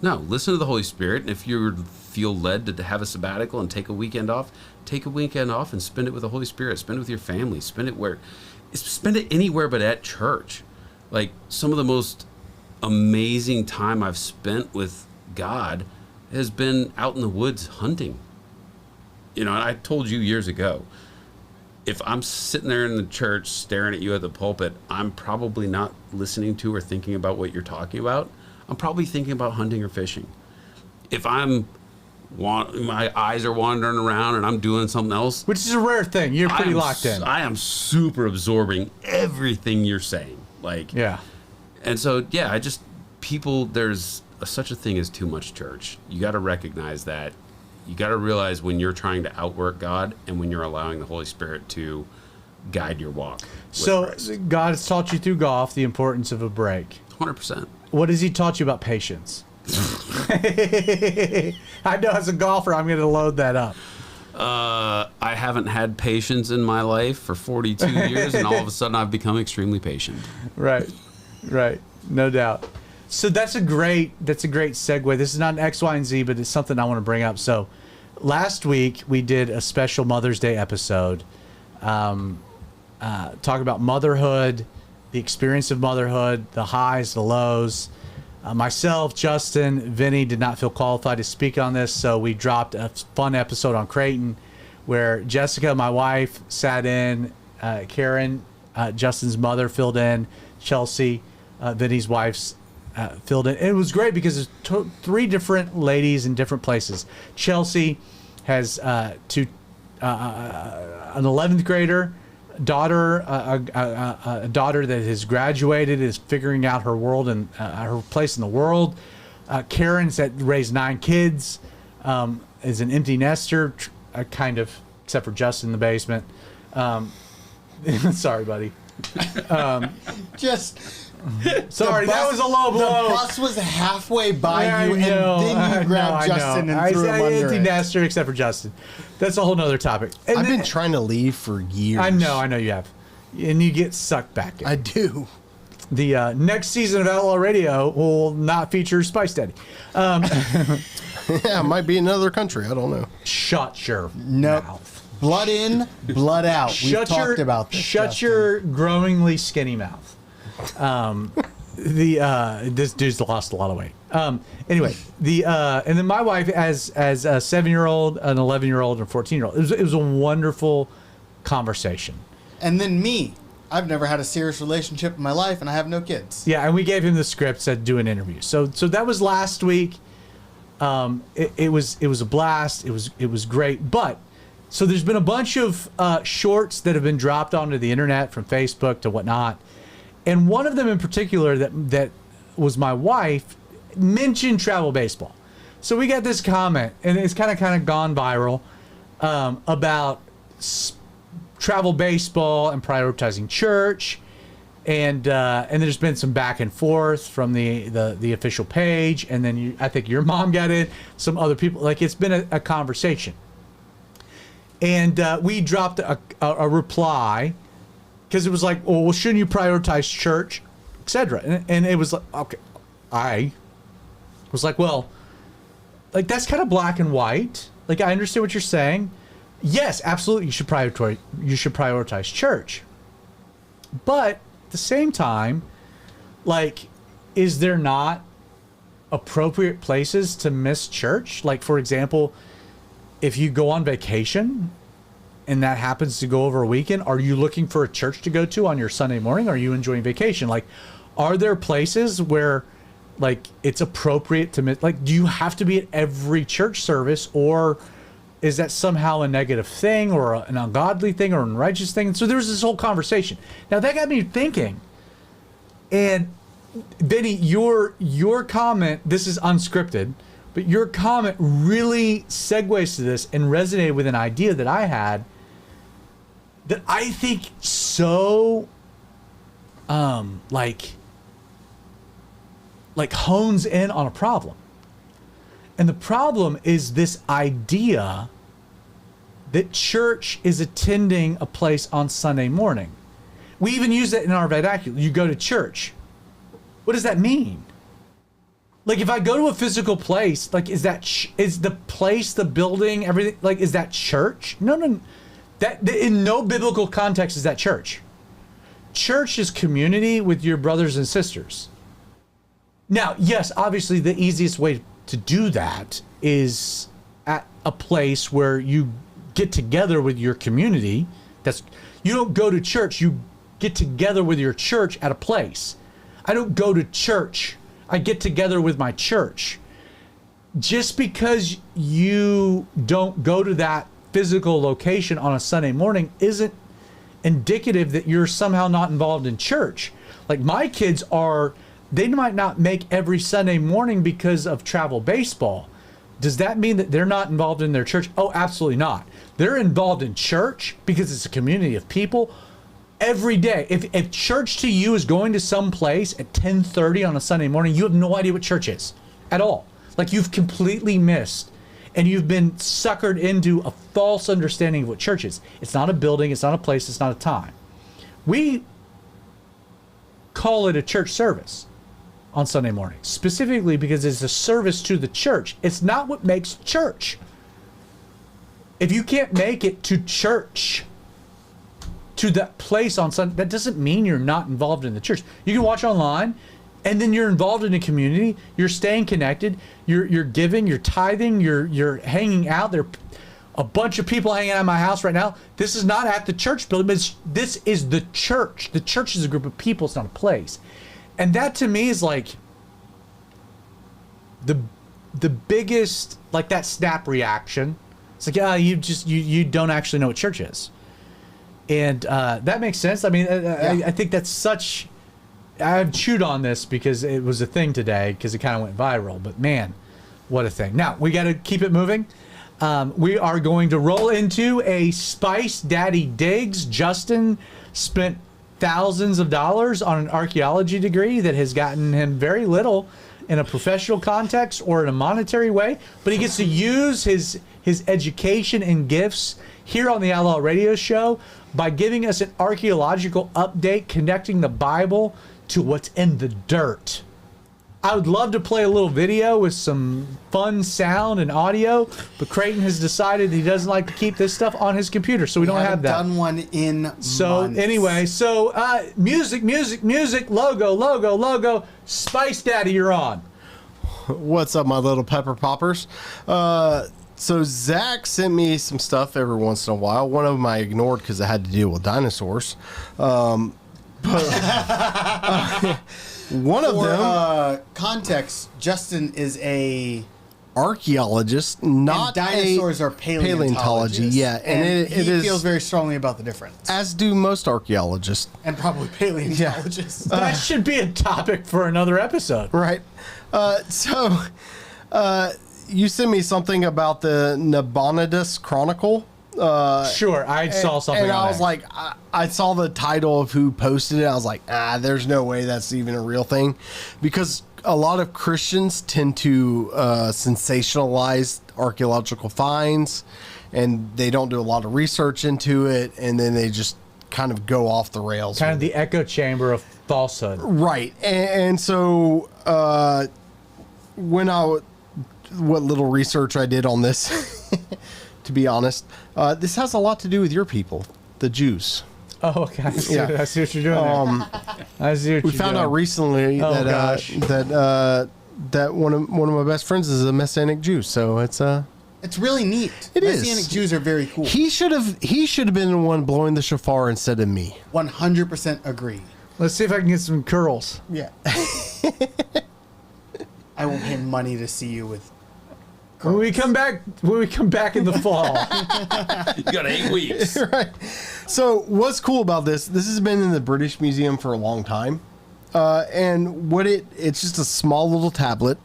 Listen to the Holy Spirit. And if you feel led to have a sabbatical and take a weekend off, take a weekend off and spend it with the Holy Spirit. Spend it with your family. Spend it anywhere but at church. Like some of the most amazing time I've spent with God has been out in the woods hunting. You know, and I told you years ago, if I'm sitting there in the church staring at you at the pulpit, I'm probably not listening to or thinking about what you're talking about. I'm probably thinking about hunting or fishing. If my eyes are wandering around and I'm doing something else, Which is a rare thing. You're pretty locked in. I am super absorbing everything you're saying. Like, Yeah. and so, yeah, there's such a thing as too much church. You got to recognize that. You got to realize when you're trying to outwork God and when you're allowing the Holy Spirit to guide your walk. So God has taught you through golf the importance of a break. 100%. What has he taught you about patience? I know as a golfer, I'm going to load that up. I haven't had patience in my life for 42 years, and all of a sudden I've become extremely patient. Right. No doubt. So that's a great segue. This is not an X, Y, and Z, but it's something I want to bring up. So last week we did a special Mother's Day episode, talk about motherhood, the experience of motherhood, the highs, the lows. Myself, Justin, Vinny did not feel qualified to speak on this, so we dropped a fun episode on Creighton where Jessica, my wife, sat in, Karen, Justin's mother, filled in, Chelsea, Vinny's wife's filled in. It was great because there's three different ladies in different places. Chelsea has an 11th grader daughter, a daughter that has graduated, is figuring out her world and her place in the world. Karen's that raised 9 kids, is an empty nester, kind of, except for Justin in the basement. Sorry, buddy. Sorry, that was a low blow. The bus was halfway by Yeah, you, and then you grabbed Justin and threw him under empty it. nester, except for Justin. That's a whole nother topic. And I've been trying to leave for years. I know you have, and you get sucked back in. I do. The next season of Outlaw Radio will not feature Spice Daddy. Yeah, it might be another country. I don't know. Shut your Nope. mouth. Blood in, blood out. We've talked about this. Shut Justin. your growingly skinny mouth. This dude's lost a lot of weight. Anyway, and then my wife as a 7-year-old, an 11-year-old, and a 14-year-old. It was a wonderful conversation. And then me. I've never had a serious relationship in my life, and I have no kids. Yeah, and we gave him the script, said do an interview. So that was last week. It was a blast. It was great. But so there's been a bunch of shorts that have been dropped onto the internet from Facebook to whatnot. And one of them in particular that was my wife mentioned travel baseball. So we got this comment, and it's kind of gone viral about travel baseball and prioritizing church, and there's been some back and forth from the official page, and then I think your mom got in, some other people. Like, it's been a conversation, and we dropped a reply. Because it was like, well, shouldn't you prioritize church, etc. And it was like, okay, I was like, well, like that's kind of black and white. Like, I understand what you're saying. Yes, absolutely, you should prioritize church. But at the same time, like, is there not appropriate places to miss church? Like, for example, if you go on vacation and that happens to go over a weekend, are you looking for a church to go to on your Sunday morning? Are you enjoying vacation? Like, are there places where, like, it's appropriate to miss? Like, do you have to be at every church service, or is that somehow a negative thing, or an ungodly thing, or an unrighteous thing? And so there was this whole conversation. Now that got me thinking. And Benny, your comment, this is unscripted, but your comment really segues to this and resonated with an idea that I had that I think so like hones in on a problem. And the problem is this idea that church is attending a place on Sunday morning. We even use it in our vernacular. You go to church. What does that mean? Like, if I go to a physical place, like, is the place, the building, everything, like, is that church? No. That in no biblical context is that church. Church is community with your brothers and sisters. Now, yes, obviously the easiest way to do that is at a place where you get together with your community. You don't go to church. You get together with your church at a place. I don't go to church. I get together with my church. Just because you don't go to that physical location on a Sunday morning isn't indicative that you're somehow not involved in church. Like my kids they might not make every Sunday morning because of travel baseball. Does that mean that they're not involved in their church? Oh, absolutely not. They're involved in church because it's a community of people every day. If church to you is going to some place at 10:30 on a Sunday morning, you have no idea what church is at all. Like you've completely missed, and you've been suckered into a false understanding of what church is. It's not a building, it's not a place, it's not a time. We call it a church service on Sunday morning, specifically because it's a service to the church. It's not what makes church. If you can't make it to church, to that place on Sunday, that doesn't mean you're not involved in the church. You can watch online, and then you're involved in a community. You're staying connected. You're giving. You're tithing. You're hanging out. There are a bunch of people hanging out at my house right now. This is not at the church building, but this is the church. The church is a group of people. It's not a place. And that to me is like the biggest, like that snap reaction. It's like, you don't actually know what church is. And that makes sense. I mean, I think that's such... I've chewed on this because it was a thing today because it kind of went viral. But man, what a thing. Now, we got to keep it moving. We are going to roll into a Spice Daddy Digs. Justin spent thousands of dollars on an archaeology degree that has gotten him very little in a professional context or in a monetary way. But he gets to use his education and gifts here on the Outlaw Radio Show by giving us an archaeological update connecting the Bible to what's in the dirt. I would love to play a little video with some fun sound and audio, but Creighton has decided he doesn't like to keep this stuff on his computer, so we don't have that. Done one in So months. anyway, music, logo. Spice Daddy, you're on. What's up, my little pepper poppers? So Zach sent me some stuff every once in a while. One of them I ignored because it had to deal with dinosaurs. One of them, context, Justin is a archaeologist, not and dinosaurs a are paleontology. Yeah, and he it is, feels very strongly about the difference, as do most archaeologists. and probably paleontologists. That should be a topic for another episode. Right. So you sent me something about the Nabonidus Chronicle. Sure, I saw something and on I was there. like, I saw the title of who posted it. I was like, there's no way that's even a real thing, because a lot of Christians tend to sensationalize archaeological finds, and they don't do a lot of research into it, and then they just kind of go off the rails. Kind of the echo chamber of falsehood. Right. And so what little research I did on this, to be honest, this has a lot to do with your people, the Jews. Oh, okay. I see what you're doing there. I see what We you're found doing. out recently Oh, that gosh. that one of my best friends is a Messianic Jew. So it's It's really neat. It is. Messianic Jews are very cool. he should have been the one blowing the shofar instead of me. 100% agree. Let's see if I can get some curls. Yeah. I will pay money to see you with. When we come back in the fall. You got 8 weeks. Right. So what's cool about this has been in the British Museum for a long time. And it's just a small little tablet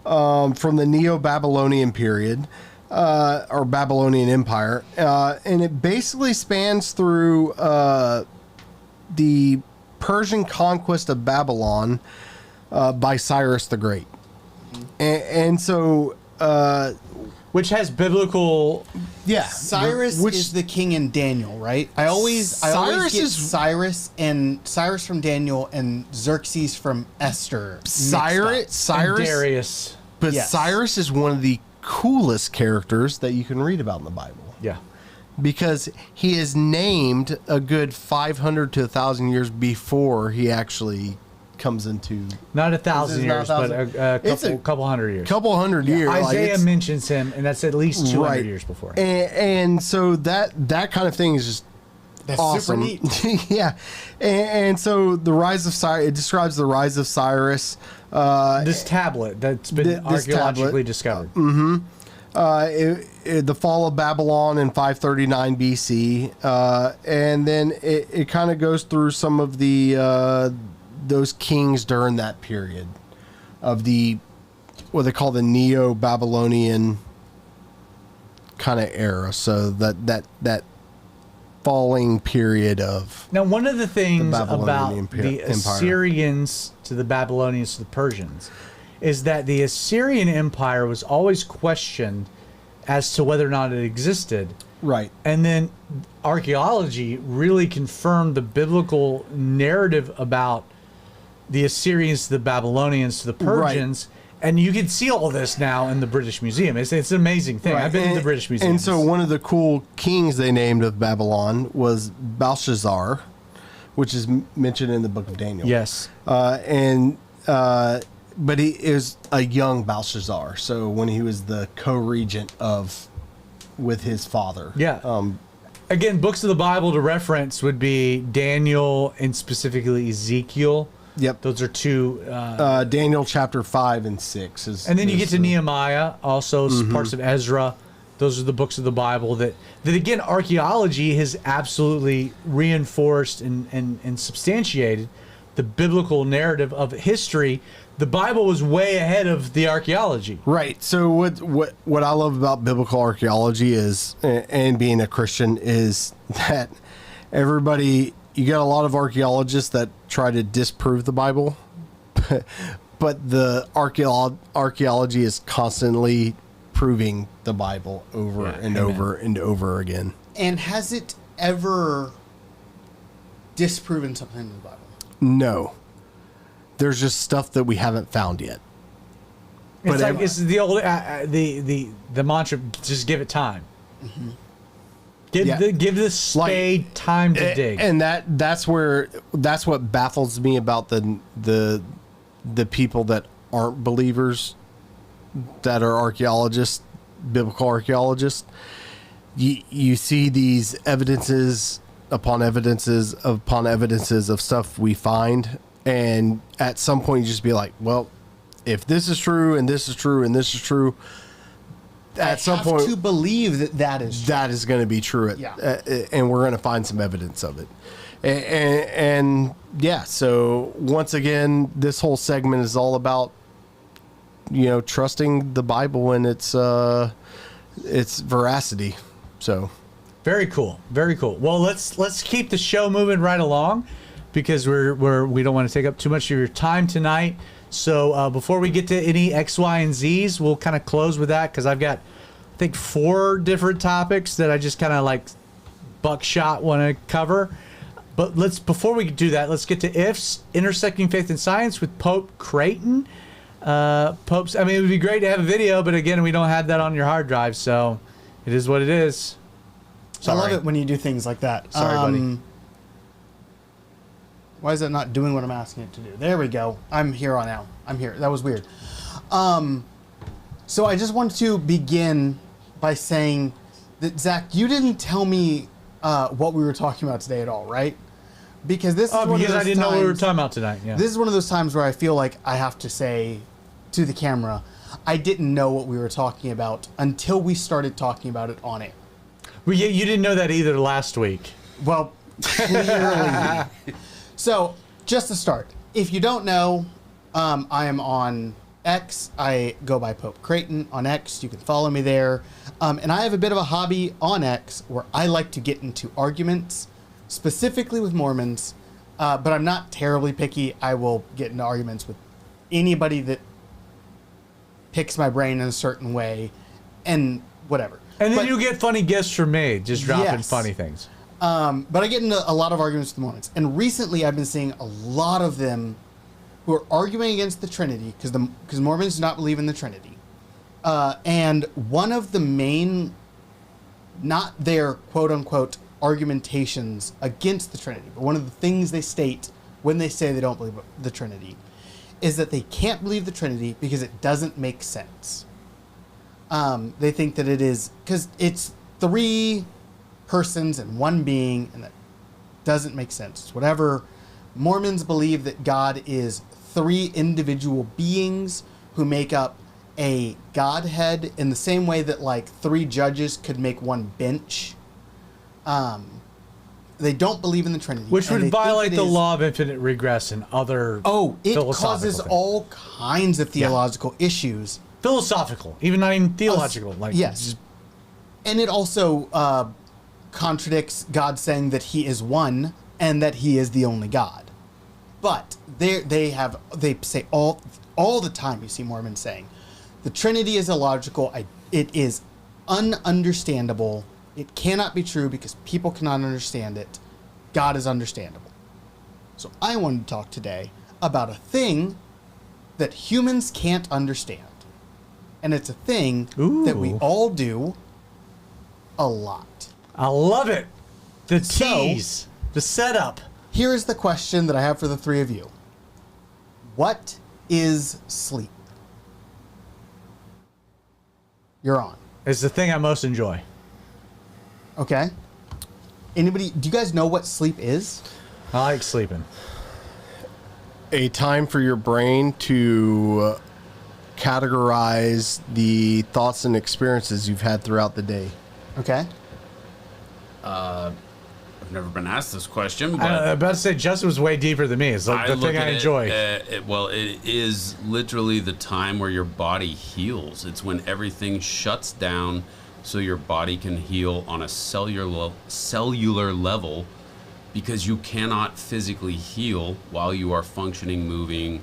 from the Neo-Babylonian period, or Babylonian Empire. And it basically spans through the Persian conquest of Babylon by Cyrus the Great. And so... which has biblical... Yeah. Cyrus is the king in Daniel, right? I always get Cyrus from Daniel and Xerxes from Esther. Cyrus, and Darius. but Yes. Cyrus is one of the coolest characters that you can read about in the Bible, Yeah. because he is named a good 500 to 1,000 years before he actually comes into Not This 1,000 is not years, 1,000. but It's a couple hundred years. couple hundred years. Like, Isaiah it's- mentions him, and that's at least 200 Right. years before. and so that kind of thing is just That's awesome. super neat. Yeah, and so the rise of Cyrus, it describes the rise of Cyrus. This tablet that's been This archaeologically tablet. discovered. The fall of Babylon in 539 BC, and then it kind of goes through some of the those kings during that period of the what they call the Neo-Babylonian kind of era. So that falling period of Now, one of the things Babylonian about the Empire. Assyrians to the Babylonians to the Persians is that the Assyrian Empire was always questioned as to whether or not it existed. right. And then archaeology really confirmed the biblical narrative about the Assyrians to the Babylonians to the Persians. And you can see all this now in the British Museum. It's an amazing thing. Right. I've been to the British Museum. And so one of the cool kings they named of Babylon was Belshazzar, which is mentioned in the book of Daniel. Yes. But he is a young Belshazzar. So when he was the co-regent with his father. Yeah. Again, books of the Bible to reference would be Daniel and specifically Ezekiel. Yep. Those are two. Daniel chapter 5 and 6 is. And then you get to is, Nehemiah, also parts of Ezra. Those are the books of the Bible that again, archaeology has absolutely reinforced and substantiated the biblical narrative of history. The Bible was way ahead of the archaeology. Right. So what I love about biblical archaeology is, and being a Christian, is that you got a lot of archaeologists that try to disprove the Bible, but the archaeology is constantly proving the Bible over and amen. over and over again. And has it ever disproven something in the Bible? No. There's just stuff that we haven't found yet. It's But like it's the old the mantra: just give it time. Give Yeah. give the spade time to dig. And that's what baffles me about the people that aren't believers, that are archaeologists, biblical archaeologists. You see these evidences upon evidences upon evidences of stuff we find, and at some point you just be like, well, if this is true and this is true and this is true, at some point to believe that is true. that is going to be true, Yeah. and we're going to find some evidence of it. And yeah, so once again, this whole segment is all about, trusting the Bible and its veracity. So Very cool. Very cool. Well, let's keep the show moving right along because we don't want to take up too much of your time tonight. So before we get to any X, Y, and Z's, we'll kind of close with that because I've got, I think, 4 different topics that I just kind of like buckshot want to cover. But before we do that, let's get to ifs, intersecting faith and science with Pope Creighton. It would be great to have a video, but again, we don't have that on your hard drive, so it is what it is. I love it when you do things like that. Sorry, buddy. Why is it not doing what I'm asking it to do? There we go. I'm here on now. I'm here. That was weird. So I just wanted to begin by saying that, Zach, you didn't tell me what we were talking about today at all, right? Because this is one of because those I didn't know what we were times- talking about tonight. Yeah. This is one of those times where I feel like I have to say to the camera, I didn't know what we were talking about until we started talking about it on air. Well, you didn't know that either last week. Well, clearly. So, just to start, if you don't know, I am on X. I go by Pope Creighton on X. You can follow me there. And I have a bit of a hobby on X where I like to get into arguments, specifically with Mormons. But I'm not terribly picky. I will get into arguments with anybody that picks my brain in a certain way and whatever. And then But- you get funny gifts from me, just dropping Yes. funny things. But I get into a lot of arguments with the Mormons. And recently I've been seeing a lot of them who are arguing against the Trinity because Mormons do not believe in the Trinity. And one of the main, not their quote unquote argumentations against the Trinity, but one of the things they state when they say they don't believe the Trinity is that they can't believe the Trinity because it doesn't make sense. They think that it is because it's 3 persons and 1 being, and that doesn't make sense. It's whatever. Mormons believe that God is 3 individual beings who make up a Godhead in the same way that like 3 judges could make 1 bench. They don't believe in the Trinity, Which would violate the law of infinite regress and other it philosophical causes things. all kinds of theological issues. Philosophical, even not even theological. Like Yes. And it also contradicts God saying that he is one and that he is the only God. But they say all the time, you see Mormons saying, the Trinity is illogical. It is ununderstandable. It cannot be true because people cannot understand it. God is understandable. So I wanted to talk today about a thing that humans can't understand. And it's a thing that we Ooh. all do a lot. I love it. The So- tease, the setup. Here is the question that I have for the 3 of you. What is sleep? You're on. It's the thing I most enjoy. Okay? Anybody, do you guys know what sleep is? I like sleeping. A time for your brain to categorize the thoughts and experiences you've had throughout the day. Okay? I've never been asked this question, but I'm about to say Justin was way deeper than me. It's like the look thing at I enjoy. It is literally the time where your body heals. It's when everything shuts down so your body can heal on a cellular level, because you cannot physically heal while you are functioning, moving,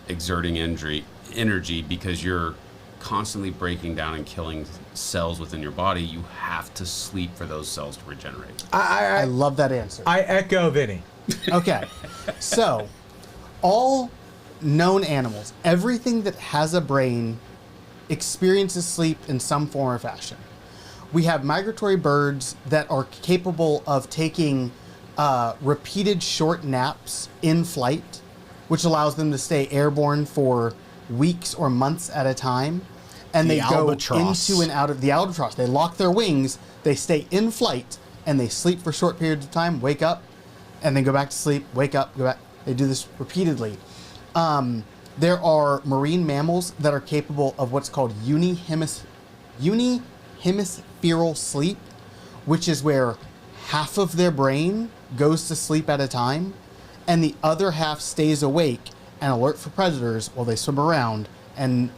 exerting energy, because you're constantly breaking down and killing cells within your body. You have to sleep for those cells to regenerate. I love that answer. I echo Vinny. Okay. So, all known animals, everything that has a brain experiences sleep in some form or fashion. We have migratory birds that are capable of taking repeated short naps in flight, which allows them to stay airborne for weeks or months at a time. And The they go albatross. into and out of the albatross. They lock their wings, they stay in flight, and they sleep for short periods of time, wake up, and then go back to sleep, wake up, go back. They do this repeatedly. There are marine mammals that are capable of what's called unihemispherical sleep, which is where half of their brain goes to sleep at a time, and the other half stays awake and alert for predators while they swim around and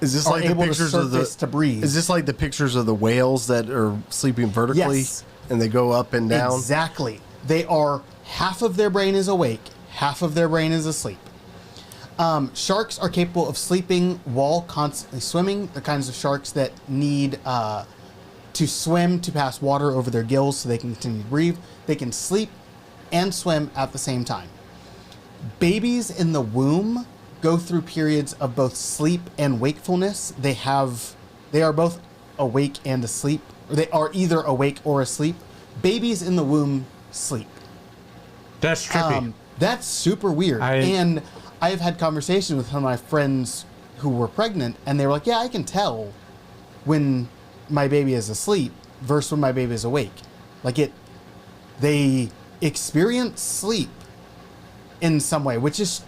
Is this are like the able to pictures of the? surface to breathe. Is this like the pictures of the whales that are sleeping vertically Yes. and they go up and down? Exactly. They are, half of their brain is awake, half of their brain is asleep. Sharks are capable of sleeping while constantly swimming. The kinds of sharks that need to swim to pass water over their gills so they can continue to breathe. They can sleep and swim at the same time. Babies in the womb go through periods of both sleep and wakefulness. They are both awake and asleep. Or they are either awake or asleep. Babies in the womb sleep. That's trippy. That's super weird. And I've had conversations with some of my friends who were pregnant, and they were like, yeah, I can tell when my baby is asleep versus when my baby is awake. They experience sleep in some way, which is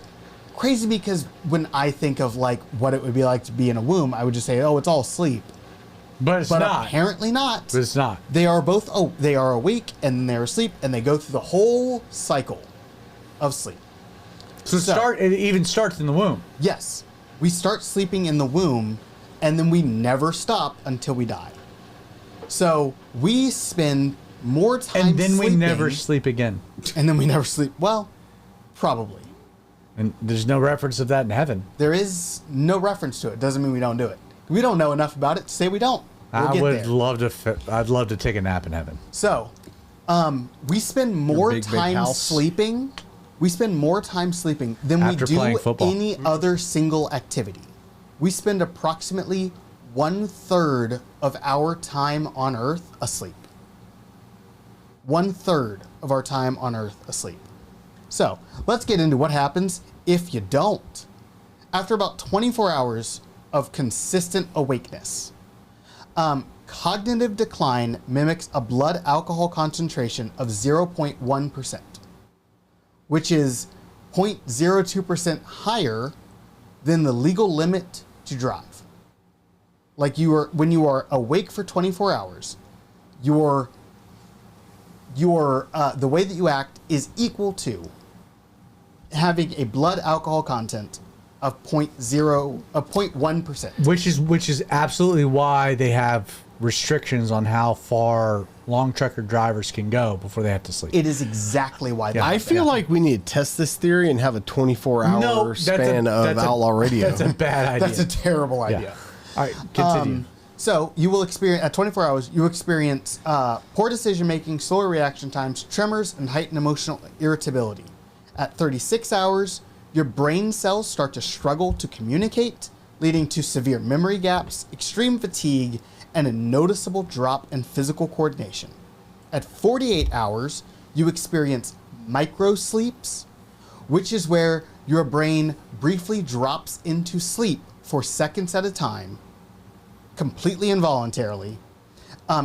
crazy because when I think of like what it would be like to be in a womb, I would just say, oh, it's all sleep. but it's But not. apparently not. But it's not. They are both, they are awake and they're asleep, and they go through the whole cycle of sleep. So it even starts in the womb. Yes. We start sleeping in the womb, and then we never stop until we die. So we spend more time And then we sleeping, never sleep again. And then we never sleep. Well, probably. And there's no reference of that in heaven. There is no reference to it. Doesn't mean we don't do it. We don't know enough about it to say we don't. We'll I get would there. love to. I'd love to take a nap in heaven. So, we spend more big, big time house. sleeping. We spend more time sleeping than After we do playing football. any other single activity. We spend approximately 1/3 of our time on Earth asleep. 1/3 of our time on Earth asleep. So let's get into what happens if you don't. After about 24 hours of consistent awakeness, cognitive decline mimics a blood alcohol concentration of 0.1%, which is 0.02% higher than the legal limit to drive. Like when you are awake for 24 hours, the way that you act is equal to having a blood alcohol content of 0.1%. Which is absolutely why they have restrictions on how far long trucker drivers can go before they have to sleep. It is exactly why. Yeah. I feel like we need to test this theory and have a 24-hour span of Outlaw Radio. That's a bad idea. That's a terrible idea. All right, continue. So you will experience, at 24 hours, you experience poor decision making, slower reaction times, tremors, and heightened emotional irritability. At 36 hours, your brain cells start to struggle to communicate, leading to severe memory gaps, extreme fatigue, and a noticeable drop in physical coordination. At 48 hours, you experience micro sleeps, which is where your brain briefly drops into sleep for seconds at a time, completely involuntarily.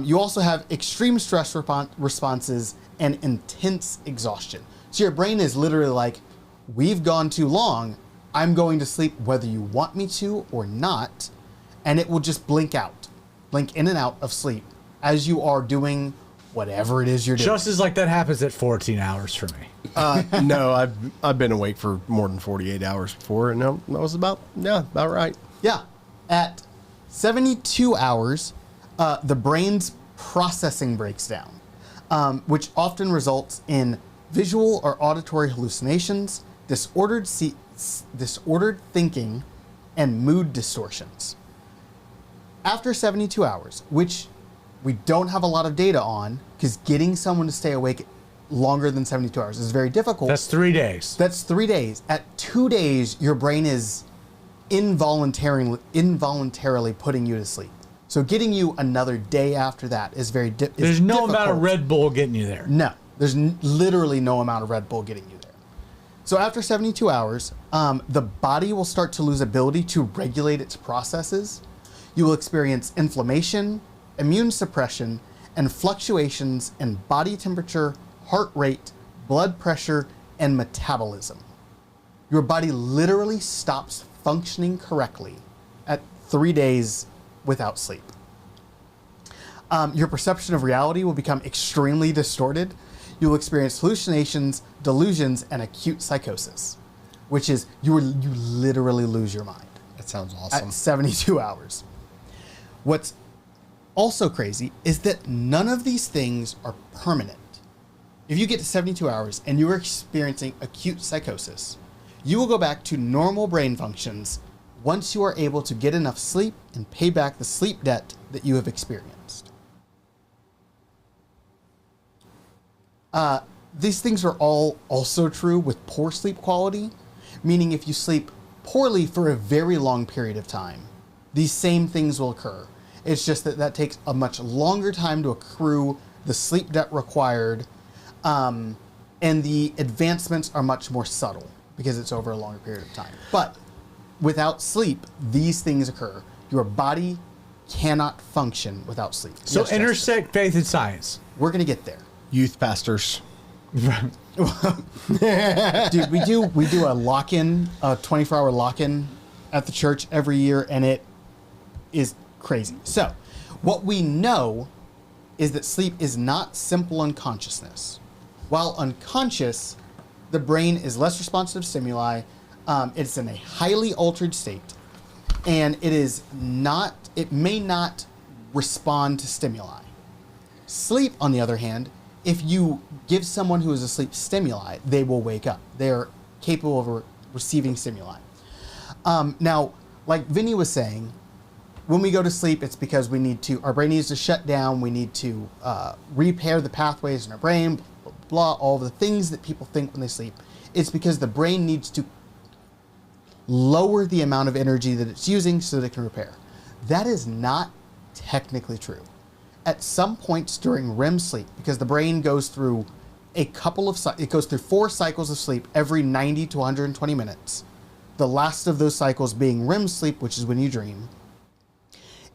You also have extreme stress responses and intense exhaustion. So your brain is literally like, we've gone too long. I'm going to sleep whether you want me to or not. And it will just blink in and out of sleep as you are doing whatever it is you're doing. Just as like that happens at 14 hours for me. No, I've been awake for more than 48 hours before, and that was about right. Yeah. At 72 hours, the brain's processing breaks down, which often results in visual or auditory hallucinations, disordered thinking, and mood distortions. After 72 hours, which we don't have a lot of data on, because getting someone to stay awake longer than 72 hours is very difficult. That's 3 days. That's 3 days. At 2 days, your brain is involuntarily putting you to sleep. So getting you another day after that is very difficult. There's no amount of Red Bull getting you there. No, there's literally no amount of Red Bull getting you there. So after 72 hours, the body will start to lose ability to regulate its processes. You will experience inflammation, immune suppression, and fluctuations in body temperature, heart rate, blood pressure, and metabolism. Your body literally stops functioning correctly at 3 days without sleep. Your perception of reality will become extremely distorted. You will experience hallucinations, delusions, and acute psychosis, which is you literally lose your mind. That sounds awesome. At 72 hours. What's also crazy is that none of these things are permanent. If you get to 72 hours and you are experiencing acute psychosis, you will go back to normal brain functions once you are able to get enough sleep and pay back the sleep debt that you have experienced. These things are all also true with poor sleep quality, meaning if you sleep poorly for a very long period of time, these same things will occur. It's just that takes a much longer time to accrue the sleep debt required, and the advancements are much more subtle because it's over a longer period of time. But without sleep, these things occur. Your body cannot function without sleep. So Yes, intersect faith and science. we're going to get there. Youth pastors. Dude, we do a lock-in, a 24-hour lock-in at the church every year, and it is crazy. So, what we know is that sleep is not simple unconsciousness. While unconscious, the brain is less responsive to stimuli. It's in a highly altered state, and it may not respond to stimuli. Sleep, on the other hand, if you give someone who is asleep stimuli, they will wake up. They're capable of receiving stimuli. Now, like Vinny was saying, when we go to sleep, it's because our brain needs to shut down. We need to repair the pathways in our brain, blah, blah, blah, all the things that people think when they sleep. It's because the brain needs to lower the amount of energy that it's using so that it can repair. That is not technically true. At some points during REM sleep, because the brain goes through it goes through 4 cycles of sleep every 90 to 120 minutes. The last of those cycles being REM sleep, which is when you dream.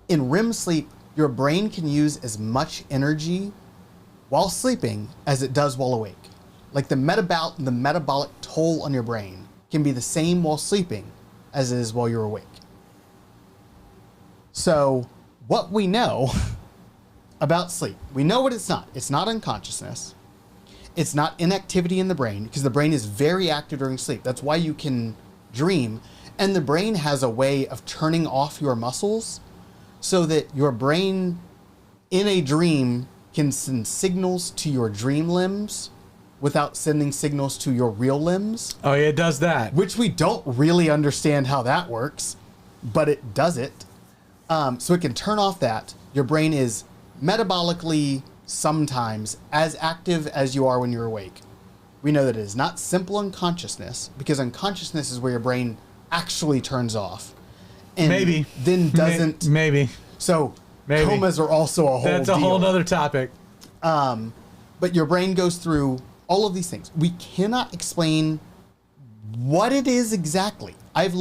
In REM sleep, your brain can use as much energy while sleeping as it does while awake. Like the metabolic toll on your brain can be the same while sleeping as it is while you're awake. So what we know about sleep, we know what it's not. It's not unconsciousness. It's not inactivity in the brain, because the brain is very active during sleep. That's why you can dream. And the brain has a way of turning off your muscles so that your brain in a dream can send signals to your dream limbs without sending signals to your real limbs. Oh, yeah, it does that. Which we don't really understand how that works, but it does it. So it can turn off that. Your brain is metabolically sometimes as active as you are when you're awake. We know that it is not simple unconsciousness, because unconsciousness is where your brain actually turns off. And Maybe. then doesn't. Maybe. So Maybe. comas are also a whole That's a deal. whole nother topic. But your brain goes through all of these things. We cannot explain what it is exactly. I've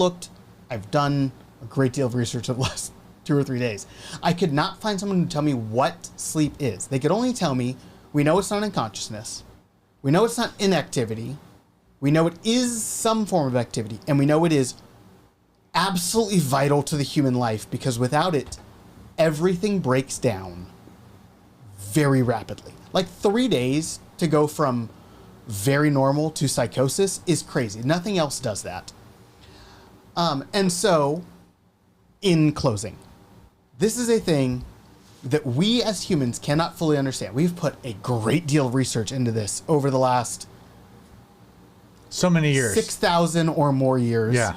done a great deal of research over the last 2 or 3 days. I could not find someone to tell me what sleep is. They could only tell me, we know it's not unconsciousness. We know it's not inactivity. We know it is some form of activity. And we know it is absolutely vital to the human life, because without it, everything breaks down very rapidly. Like 3 days to go from very normal to psychosis is crazy. Nothing else does that. And so, in closing, this is a thing that we as humans cannot fully understand. We've put a great deal of research into this over the last So many years. 6,000 or more years. Yeah.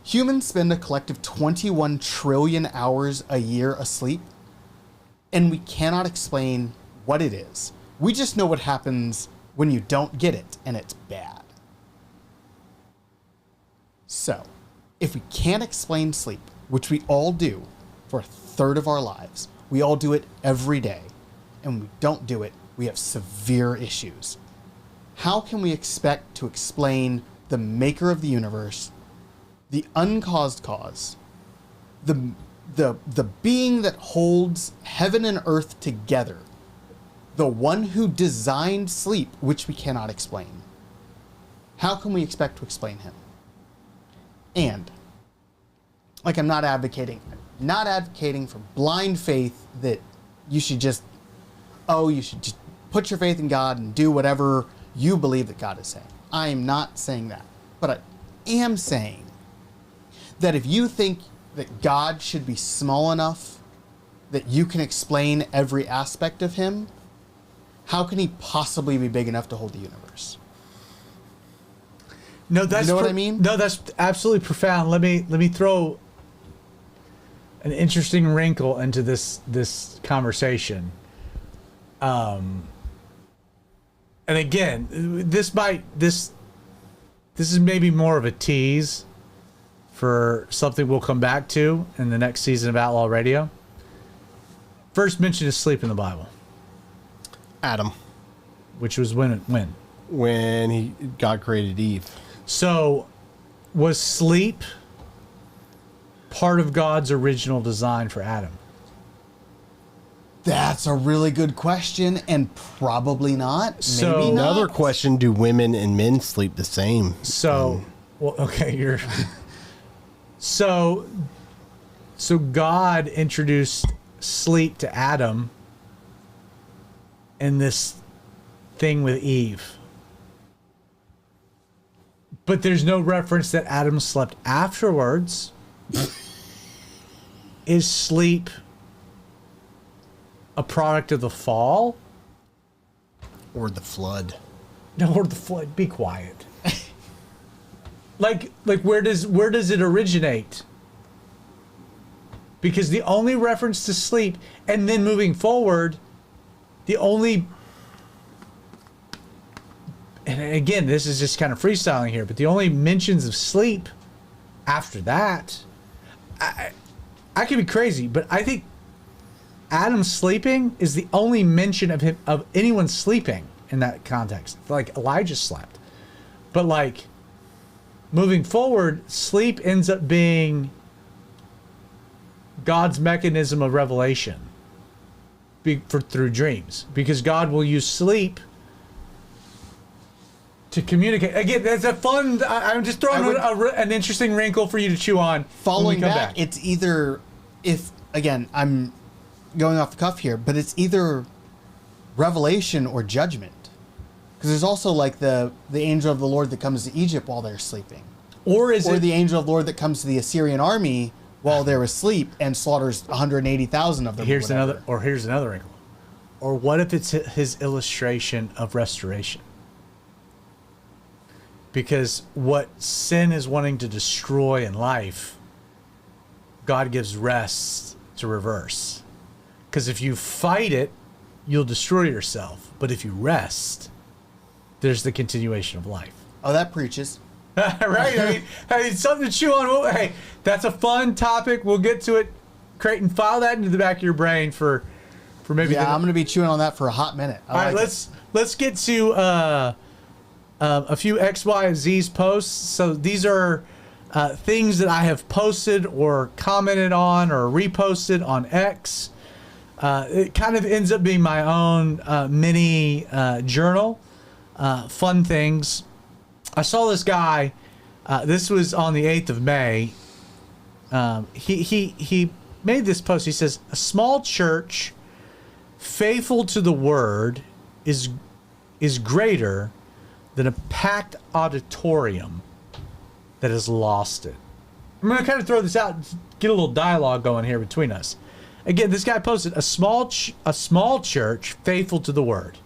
Humans spend a collective 21 trillion hours a year asleep, and we cannot explain what it is. We just know what happens when you don't get it, and it's bad. So, if we can't explain sleep, which we all do for a third of our lives, we all do it every day, and when we don't do it, we have severe issues. How can we expect to explain the maker of the universe, the uncaused cause, the being that holds heaven and earth together, the one who designed sleep, which we cannot explain? How can we expect to explain him? And, like, I'm not advocating for blind faith that you should just put your faith in God and do whatever you believe that God is saying. I am not saying that. But I am saying that if you think that God should be small enough that you can explain every aspect of him, how can he possibly be big enough to hold the universe? No, that's You know what I mean? No, that's absolutely profound. Let me throw an interesting wrinkle into this conversation. And again, this is maybe more of a tease for something we'll come back to in the next season of Outlaw Radio. First mention is sleep in the Bible, Adam, which was when God created Eve. So, was sleep part of God's original design for Adam? That's a really good question, and probably not. So- Maybe not. Another question: do women and men sleep the same? So, well, okay, you're. So God introduced sleep to Adam in this thing with Eve. But there's no reference that Adam slept afterwards. Is sleep a product of the fall? Or the flood? No, or the flood. Be quiet. Like where does it originate? Because the only reference to sleep, and then moving forward, and again, this is just kind of freestyling here, but the only mentions of sleep after that, I could be crazy, but I think Adam sleeping is the only mention of anyone sleeping. in that context. Like Elijah slept. But like moving forward, sleep ends up being God's mechanism of revelation through dreams, because God will use sleep to communicate. Again, that's a fun. I'm just throwing an interesting wrinkle for you to chew on. Following back, it's either I'm going off the cuff here, but it's either revelation or judgment. Because there's also like the angel of the Lord that comes to Egypt while they're sleeping, or the angel of the Lord that comes to the Assyrian army while they're asleep and slaughters 180,000 of them. Here's another wrinkle. Or what if it's his illustration of restoration? Because what sin is wanting to destroy in life, God gives rest to reverse. Because if you fight it, you'll destroy yourself. But if you rest, there's the continuation of life. Oh, that preaches. Right? I mean, something to chew on. Hey, that's a fun topic. We'll get to it. Creighton, file that into the back of your brain for maybe. Yeah, I'm going to be chewing on that for a hot minute. All right, let's get to a few X, Y, and Z's posts. So these are things that I have posted or commented on or reposted on X. It kind of ends up being my own mini journal. Fun things. I saw this guy. This was on the 8th of May. He made this post. He says, "A small church faithful to the word is greater than a packed auditorium that has lost it." I'm going to kind of throw this out, get a little dialogue going here between us. Again, this guy posted, a small church faithful to the word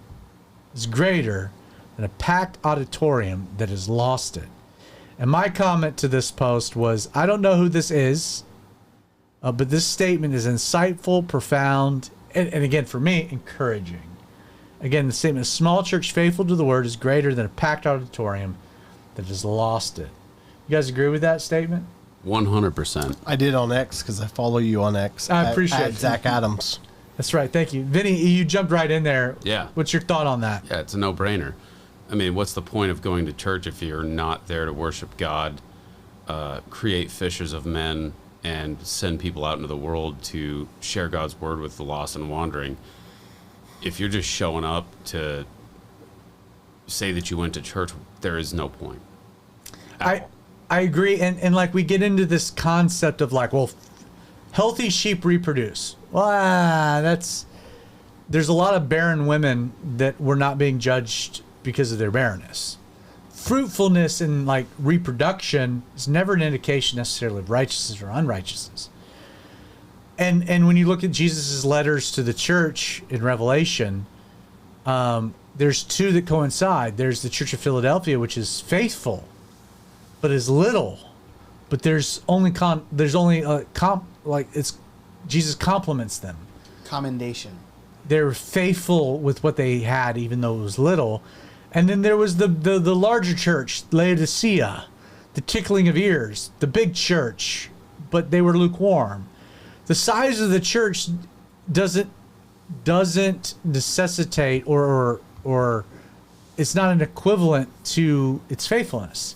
is greater than a packed auditorium that has lost it. And my comment to this post was, I don't know who this is, but this statement is insightful, profound, and again, for me, encouraging. Again, the statement, a small church faithful to the word is greater than a packed auditorium that has lost it. You guys agree with that statement? 100%. I did on X because I follow you on X. I appreciate it. Zach Adams. That's right. Thank you. Vinny, you jumped right in there. Yeah. What's your thought on that? Yeah, it's a no-brainer. I mean, what's the point of going to church if you're not there to worship God, create fishers of men, and send people out into the world to share God's word with the lost and wandering? If you're just showing up to say that you went to church, there is no point. I agree. And like we get into this concept of like, well, healthy sheep reproduce. Well, there's a lot of barren women that were not being judged because of their barrenness. Fruitfulness and like reproduction is never an indication necessarily of righteousness or unrighteousness. And when you look at Jesus' letters to the church in Revelation, there's two that coincide. There's the Church of Philadelphia, which is faithful, but is little. But Jesus compliments them. Commendation. They're faithful with what they had, even though it was little. And then there was the larger church, Laodicea, the tickling of ears, the big church, but they were lukewarm. The size of the church doesn't necessitate or it's not an equivalent to its faithfulness.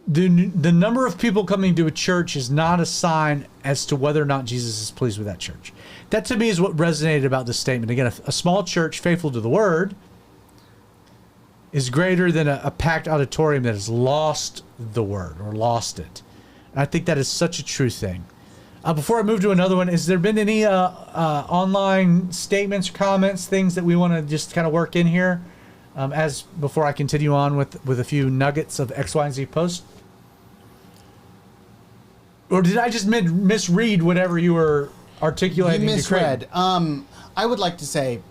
The number of people coming to a church is not a sign as to whether or not Jesus is pleased with that church. That to me is what resonated about this statement. Again, a small church faithful to the word is greater than a packed auditorium that has lost the word or lost it. And I think that is such a true thing. Before I move to another one, has there been any online statements, comments, things that we want to just kind of work in here before I continue on with a few nuggets of X, Y, and Z posts? Or did I just misread whatever you were articulating? You misread. I would like to say,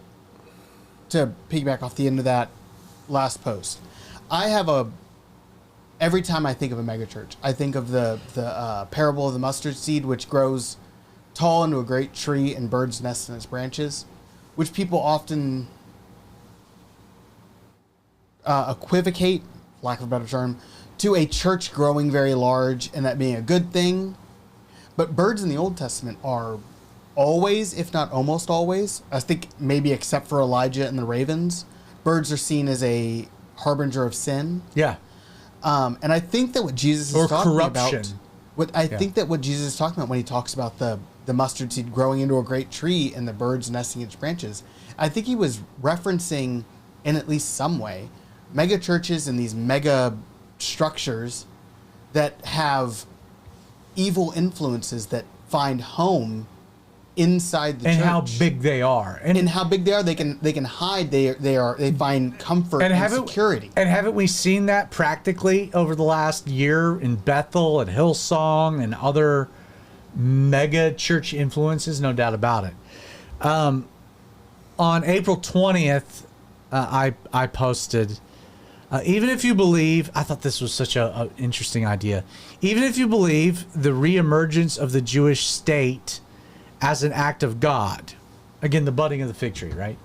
to piggyback off the end of that last post, every time I think of a megachurch, I think of the parable of the mustard seed, which grows tall into a great tree and birds nest in its branches, which people often equivocate, lack of a better term, to a church growing very large and that being a good thing. But birds in the Old Testament are always, if not almost always, I think maybe except for Elijah and the ravens, birds are seen as a harbinger of sin. Yeah. And I think that what Jesus is Or talking corruption. about, think that what Jesus is talking about when he talks about the mustard seed growing into a great tree and the birds nesting in its branches, I think he was referencing, in at least some way, mega churches and these mega structures that have evil influences that find home inside the And church. how big they are. And how big they are, they can hide. They find comfort and security. And haven't we seen that practically over the last year in Bethel and Hillsong and other mega church influences? No doubt about it. On April 20th, I posted, even if you believe, I thought this was such a interesting idea. Even if you believe the reemergence of the Jewish state as an act of God, again, the budding of the fig tree, right?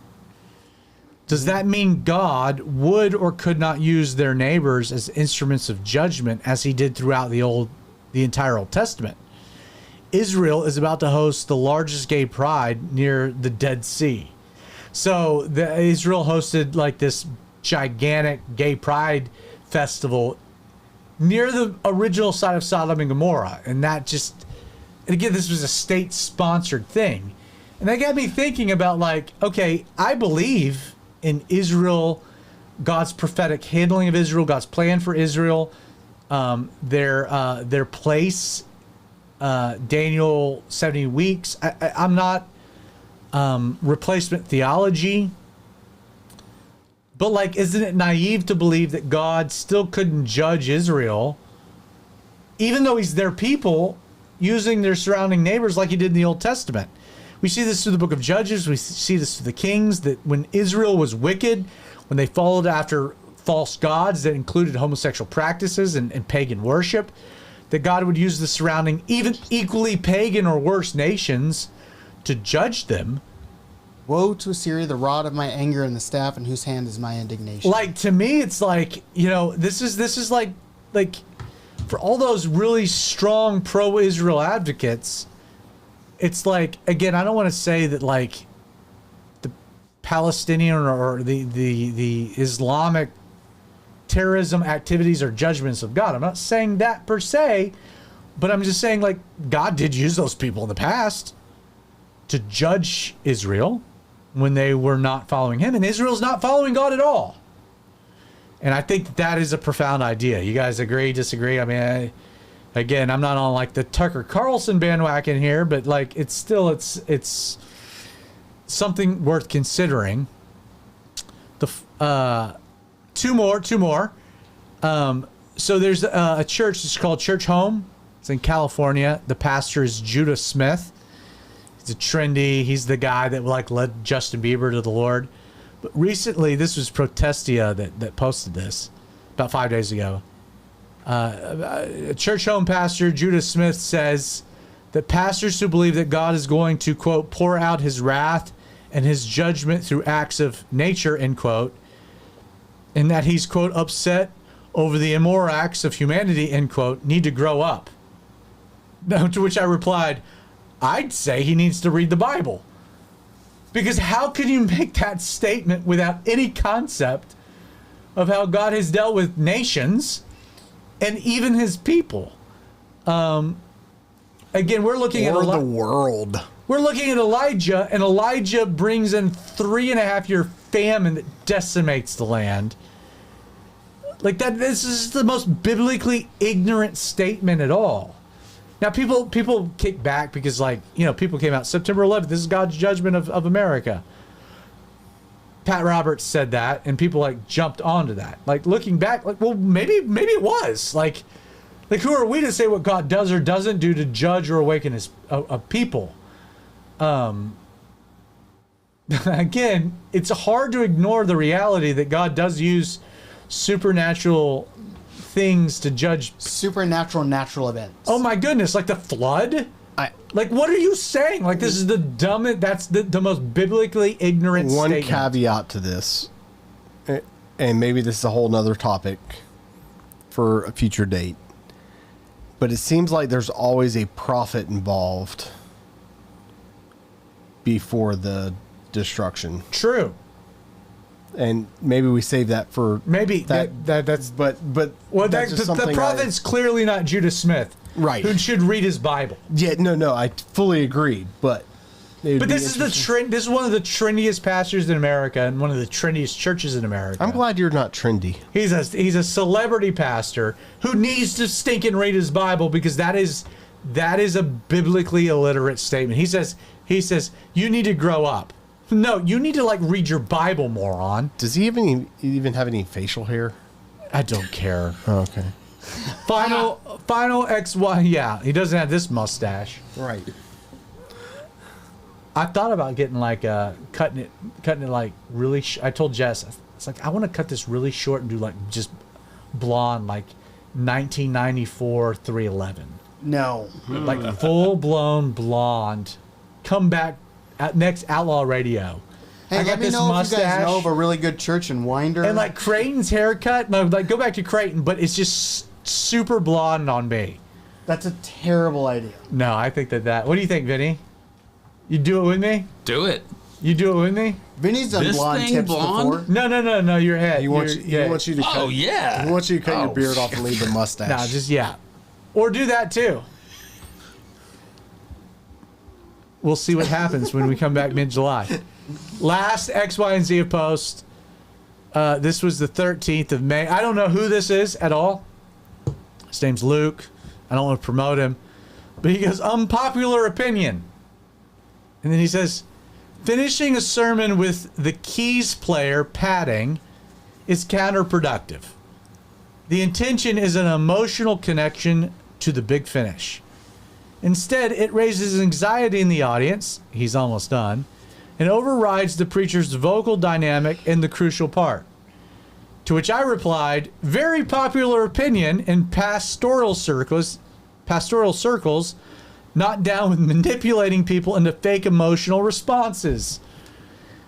Does that mean God would or could not use their neighbors as instruments of judgment as he did throughout the entire Old Testament? Israel is about to host the largest gay pride near the Dead Sea. So Israel hosted like this gigantic gay pride festival near the original site of Sodom and Gomorrah. And that just, and again, this was a state-sponsored thing. And that got me thinking about like, okay, I believe in Israel, God's prophetic handling of Israel, God's plan for Israel, their place, Daniel 70 weeks. I'm not replacement theology. But like, isn't it naive to believe that God still couldn't judge Israel, even though he's their people, using their surrounding neighbors like he did in the Old Testament? We see this through the book of Judges. We see this through the Kings, that when Israel was wicked, when they followed after false gods that included homosexual practices and pagan worship, that God would use the surrounding, even equally pagan or worse nations to judge them. Woe to Assyria, the rod of my anger and the staff in whose hand is my indignation. Like, to me, it's like, you know, this is like for all those really strong pro-Israel advocates, it's like, again, I don't want to say that like the Palestinian or the Islamic terrorism activities are judgments of God. I'm not saying that per se, but I'm just saying like God did use those people in the past to judge Israel when they were not following him, and Israel's not following God at all. And I think that is a profound idea. You guys agree, disagree? I mean, again, I'm not on like the Tucker Carlson bandwagon here, but like it's still it's something worth considering. The two more. So there's a church. It's called Church Home. It's in California. The pastor is Judah Smith. He's a trendy. He's the guy that like led Justin Bieber to the Lord. But recently, this was Protestia that posted this about 5 days ago. Church Home pastor Judah Smith says that pastors who believe that God is going to, quote, pour out his wrath and his judgment through acts of nature, end quote, and that he's, quote, upset over the immoral acts of humanity, end quote, need to grow up. Now, to which I replied, I'd say he needs to read the Bible. Because how can you make that statement without any concept of how God has dealt with nations and even his people? Again, we're looking at the world. We're looking at Elijah, and Elijah brings in 3.5 year famine that decimates the land. Like that, this is the most biblically ignorant statement at all. Now, people kick back because, like, you know, people came out September 11th. This is God's judgment of America. Pat Roberts said that, and people like jumped onto that. Like looking back, like, well, maybe it was like who are we to say what God does or doesn't do to judge or awaken his a people? Again, it's hard to ignore the reality that God does use supernatural things to judge supernatural natural events. Oh my goodness, like the flood? Like, what are you saying? Like, this is the dumbest, that's the most biblically ignorant statement. One caveat to this, and maybe this is a whole nother topic for a future date, but it seems like there's always a prophet involved before the destruction. True. And maybe we save that for Maybe that. that's but well. that's just The something prophet's clearly not Judah Smith, Right. Who should read his Bible. Yeah, no, I fully agree. But this is the trend. This is one of the trendiest pastors in America, and one of the trendiest churches in America. I'm glad you're not trendy. He's a celebrity pastor who needs to stink and read his Bible, because that is a biblically illiterate statement. He says you need to grow up. No, you need to read your Bible, moron. Does he even have any facial hair? I don't care. Oh, okay. Final XY. Yeah, he doesn't have this mustache. Right. I thought about getting cutting it really. I told Jess, it's I want to cut this really short and do just blonde 1994 311. No. Full blown blonde. Come back at next Outlaw Radio. Hey, I got let me this know mustache. if you guys know of a really good church in Winder. And Creighton's haircut. No, go back to Creighton, but it's just super blonde on me. That's a terrible idea. No, I think that. What do you think, Vinny? You do it with me? Do it. You do it with me? Vinny's done This blonde thing tips blonde? before. No, your head. He wants you to cut. Oh, yeah. He wants you to cut your Oh, beard off and leave the mustache. No, just or do that too. We'll see what happens when we come back mid-July. Last X, Y, and Z post. This was the 13th of May. I don't know who this is at all. His name's Luke. I don't want to promote him. But he goes, unpopular opinion. And then he says, finishing a sermon with the keys player padding is counterproductive. The intention is an emotional connection to the big finish. Instead, it raises anxiety in the audience, he's almost done, and overrides the preacher's vocal dynamic in the crucial part. To which I replied, very popular opinion in pastoral circles, not down with manipulating people into fake emotional responses.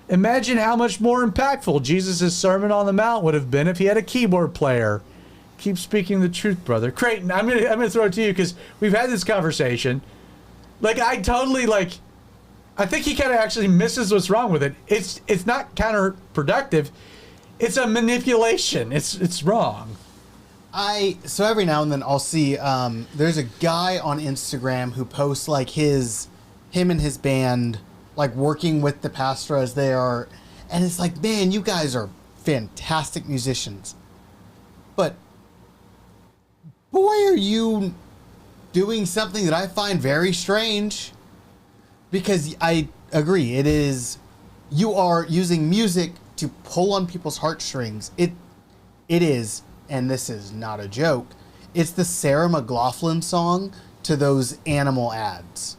Imagine how much more impactful Jesus' Sermon on the Mount would have been if he had a keyboard player. Keep speaking the truth, brother. Creighton, I'm gonna throw it to you because we've had this conversation. I totally I think he kind of actually misses what's wrong with it. It's not counterproductive. It's a manipulation. It's wrong. So every now and then I'll see there's a guy on Instagram who posts him and his band working with the pastor as they are, and it's man, you guys are fantastic musicians, but boy, are you doing something that I find very strange. Because I agree, you are using music to pull on people's heartstrings. It is, and this is not a joke, it's the Sarah McLachlan song to those animal ads.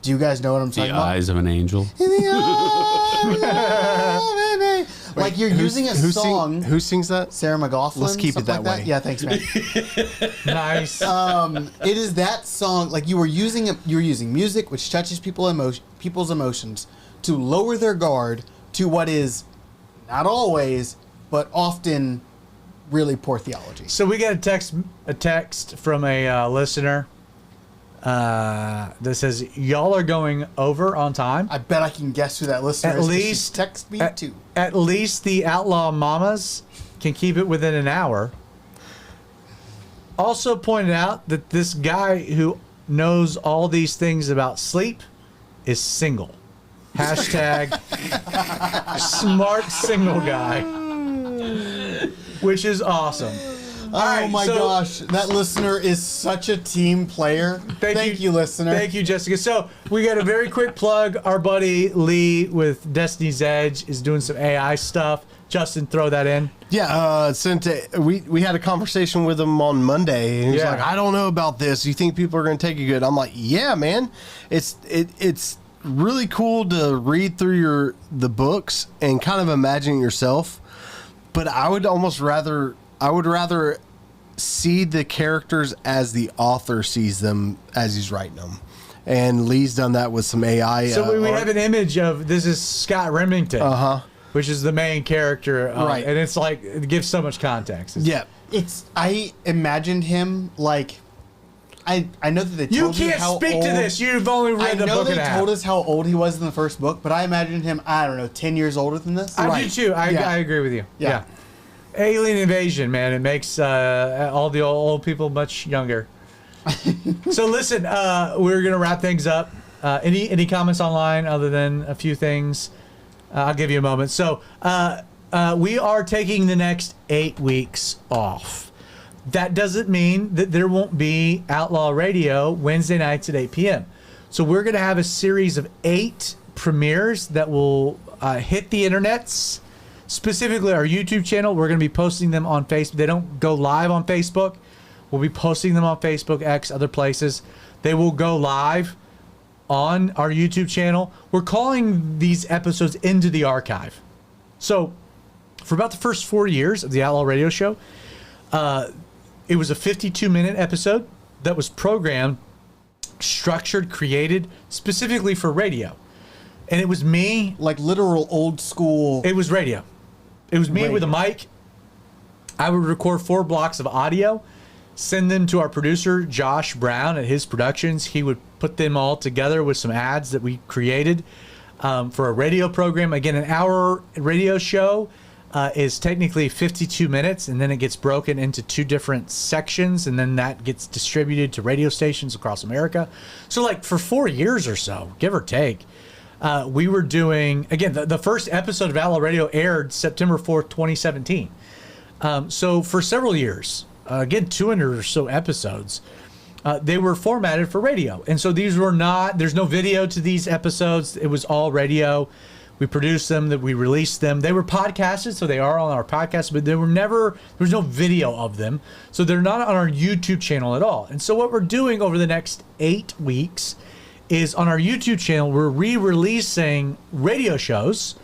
Do you guys know what I'm talking The about? Eyes of an Angel. In the eyes of an angel. You're using a song. Who sings that? Sarah McLachlan. Let's keep it that way. Yeah, thanks, man. Nice. It is that song. You're using music which touches people's emotions to lower their guard to what is not always, but often really poor theology. So we got a text from a listener that says, y'all are going over on time. I bet I can guess who that listener At is. 'cause least- she text me too. At least the Outlaw Mamas can keep it within an hour. Also pointed out that this guy who knows all these things about sleep is single. Hashtag smart single guy. Which is awesome. Oh my gosh, that listener is such a team player. Thank you, listener. Thank you, Jessica. So we got a very quick plug. Our buddy Lee with Destiny's Edge is doing some AI stuff. Justin, throw that in. Yeah, we had a conversation with him on Monday, and he's Yeah. like, "I don't know about this. You think people are going to take it good?" I'm like, "Yeah, man. It's really cool to read through the books and kind of imagine yourself, but I would rather see the characters as the author sees them as he's writing them." And Lee's done that with some AI. So we art. have an image of this is Scott Remington, which is the main character, Right? And it's it gives so much context. Yeah. I imagined him I know that they You told can't how speak old, to this. You've only I read the know book they and a half. told us how old he was in the first book, but I imagined him, I don't know, 10 years older than this. I do too. I agree with you. Yeah. Alien invasion, man. It makes all the old people much younger. So listen, we're gonna wrap things up. Any comments online other than a few things? I'll give you a moment. So we are taking the next 8 weeks off. That doesn't mean that there won't be Outlaw Radio Wednesday nights at 8 p.m. So we're going to have a series of 8 premieres that will hit the internets, specifically our YouTube channel. We're going to be posting them on Facebook. They don't go live on Facebook. We'll be posting them on Facebook, X, other places. They will go live on our YouTube channel. We're calling these episodes Into the Archive. So for about the first 4 years of the Outlaw Radio Show, it was a 52-minute episode that was programmed, structured, created specifically for radio. And it was me. Like literal old school. It was radio. It was me with a mic. I would record 4 blocks of audio, send them to our producer, Josh Brown, at his productions. He would put them all together with some ads that we created for a radio program. Again, an hour radio show is technically 52 minutes, and then it gets broken into 2 different sections, and then that gets distributed to radio stations across America. So like for 4 years or so, give or take, we were doing, again, the first episode of Outlaw Radio aired September 4th, 2017. So for several years, again, 200 or so episodes, they were formatted for radio. And so these were not, there's no video to these episodes. It was all radio. We produced them, that we released them. They were podcasted, so they are on our podcast, but they were never, there was no video of them. So they're not on our YouTube channel at all. And so what we're doing over the next 8 weeks is on our YouTube channel, we're re-releasing radio shows.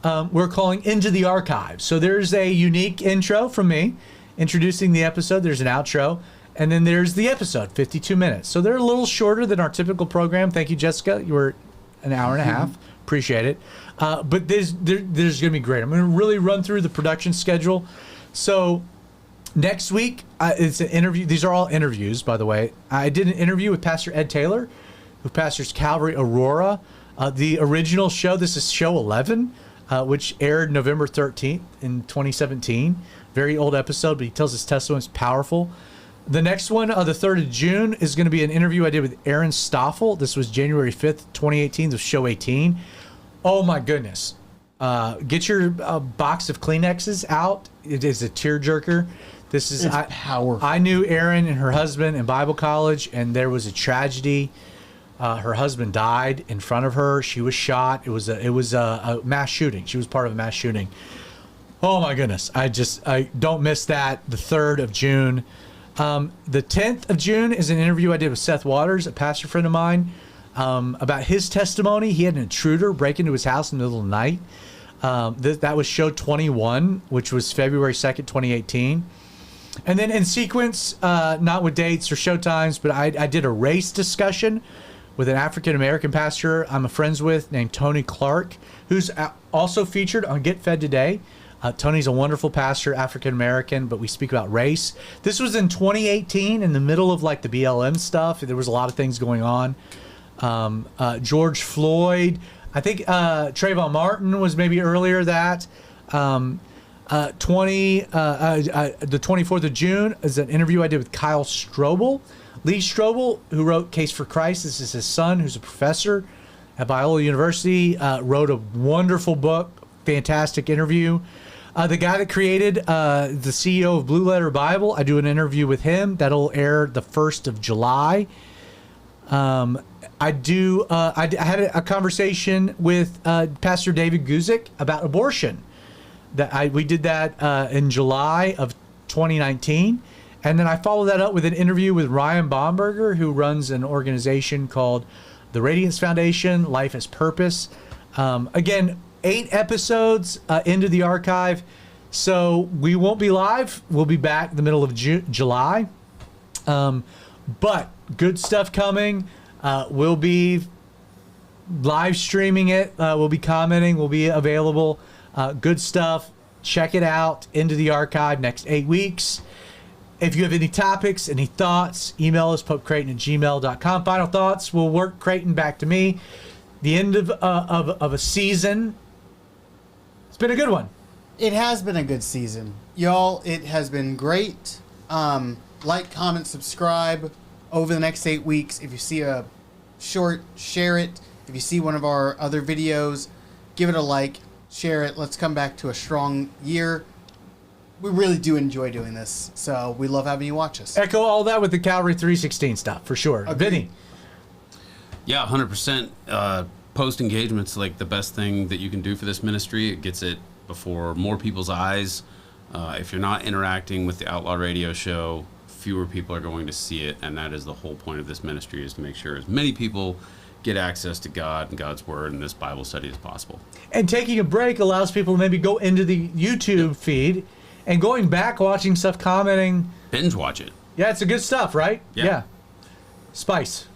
We're calling Into the Archive. So there's a unique intro from me introducing the episode. There's an outro. And then there's the episode, 52 minutes. So they're a little shorter than our typical program. Thank you, Jessica. You were an hour and a half. Appreciate it. But there's going to be great. I'm going to really run through the production schedule. So next week, it's an interview. These are all interviews, by the way. I did an interview with Pastor Ed Taylor, who pastors Calvary Aurora. The original show, this is show 11, which aired November 13th in 2017. Very old episode, but he tells his testimony. It's powerful. The next one, the 3rd of June, is going to be an interview I did with Aaron Stoffel. This was January 5th, 2018. This was show 18. Oh, my goodness. Get your box of Kleenexes out. It is a tearjerker. This is powerful. I knew Aaron and her husband in Bible college, and there was a tragedy. Her husband died in front of her. She was shot. It was a mass shooting. She was part of a mass shooting. Oh, my goodness. I don't miss that. The 3rd of June. The 10th of June is an interview I did with Seth Waters, a pastor friend of mine, about his testimony. He had an intruder break into his house in the middle of the night. That was show 21, which was February 2nd, 2018. And then in sequence, not with dates or show times, but I did a race discussion with an African-American pastor I'm friends with named Tony Clark, who's also featured on Get Fed Today. Tony's a wonderful pastor, African-American, but we speak about race. This was in 2018, in the middle of like the BLM stuff. There was a lot of things going on. George Floyd, I think Trayvon Martin was maybe earlier that. The 24th of June is an interview I did with Kyle Strobel. Lee Strobel, who wrote Case for Christ. This is his son, who's a professor at Biola University, wrote a wonderful book, fantastic interview. The guy that created the CEO of Blue Letter Bible, I do an interview with him. That'll air the 1st of July. I had a conversation with Pastor David Guzik about abortion. We did that in July of 2019. And then I followed that up with an interview with Ryan Baumberger, who runs an organization called the Radiance Foundation, Life as Purpose. Again, 8 episodes into the archive. So we won't be live. We'll be back the middle of July. But good stuff coming. We'll be live streaming it. We'll be commenting. We'll be available. Good stuff. Check it out. Into the archive next 8 weeks. If you have any topics, any thoughts, email us, popecreighton@gmail.com. Final thoughts will work Creighton back to me. The end of a season. It's been a good one. It has been a good season. Y'all, it has been great. Like, comment, subscribe over the next 8 weeks. If you see a short, share it. If you see one of our other videos, give it a like, share it. Let's come back to a strong year. We really do enjoy doing this, so we love having you watch us. Echo all that with the Calvary 316 stuff, for sure. Agreed. Vinny. Yeah, 100%. Post engagement's like the best thing that you can do for this ministry. It gets it before more people's eyes. If you're not interacting with the Outlaw Radio Show, fewer people are going to see it, and that is the whole point of this ministry, is to make sure as many people get access to God and God's Word and this Bible study as possible. And taking a break allows people to maybe go into the YouTube feed and going back, watching stuff, commenting. Binge watch it. Yeah, it's a good stuff, right? Yeah. Spice.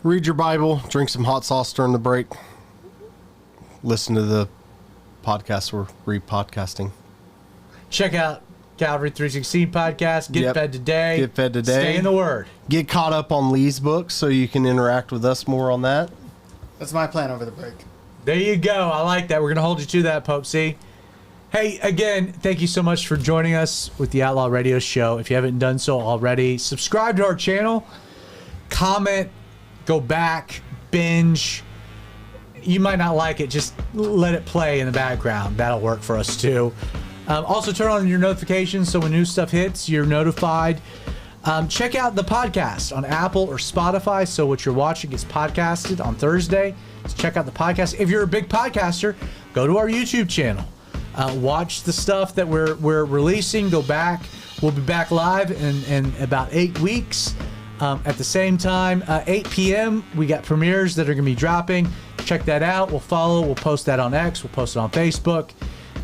Read your Bible, drink some hot sauce during the break, listen to the podcast we're re-podcasting. Check out Calvary 316 podcast. Get Yep. fed today. Get fed today. Stay in the Word. Get caught up on Lee's book so you can interact with us more on that. That's my plan over the break. There you go. I like that. We're going to hold you to that, Pope C. Hey, again, thank you so much for joining us with the Outlaw Radio Show. If you haven't done so already, subscribe to our channel, comment, go back, binge. You might not like it. Just let it play in the background. That'll work for us, too. Also, turn on your notifications so when new stuff hits, you're notified. Check out the podcast on Apple or Spotify, so what you're watching gets podcasted on Thursday. So check out the podcast. If you're a big podcaster, go to our YouTube channel. Watch the stuff that we're releasing. Go back. We'll be back live in about 8 weeks. At the same time, 8 p.m., we got premieres that are going to be dropping. Check that out. We'll follow. We'll post that on X. We'll post it on Facebook.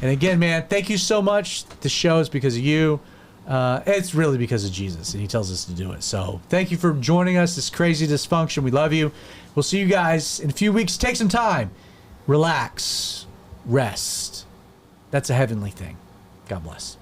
And again, man, thank you so much. The show is because of you. It's really because of Jesus, and he tells us to do it. So thank you for joining us. This crazy dysfunction. We love you. We'll see you guys in a few weeks. Take some time. Relax. Rest. That's a heavenly thing. God bless.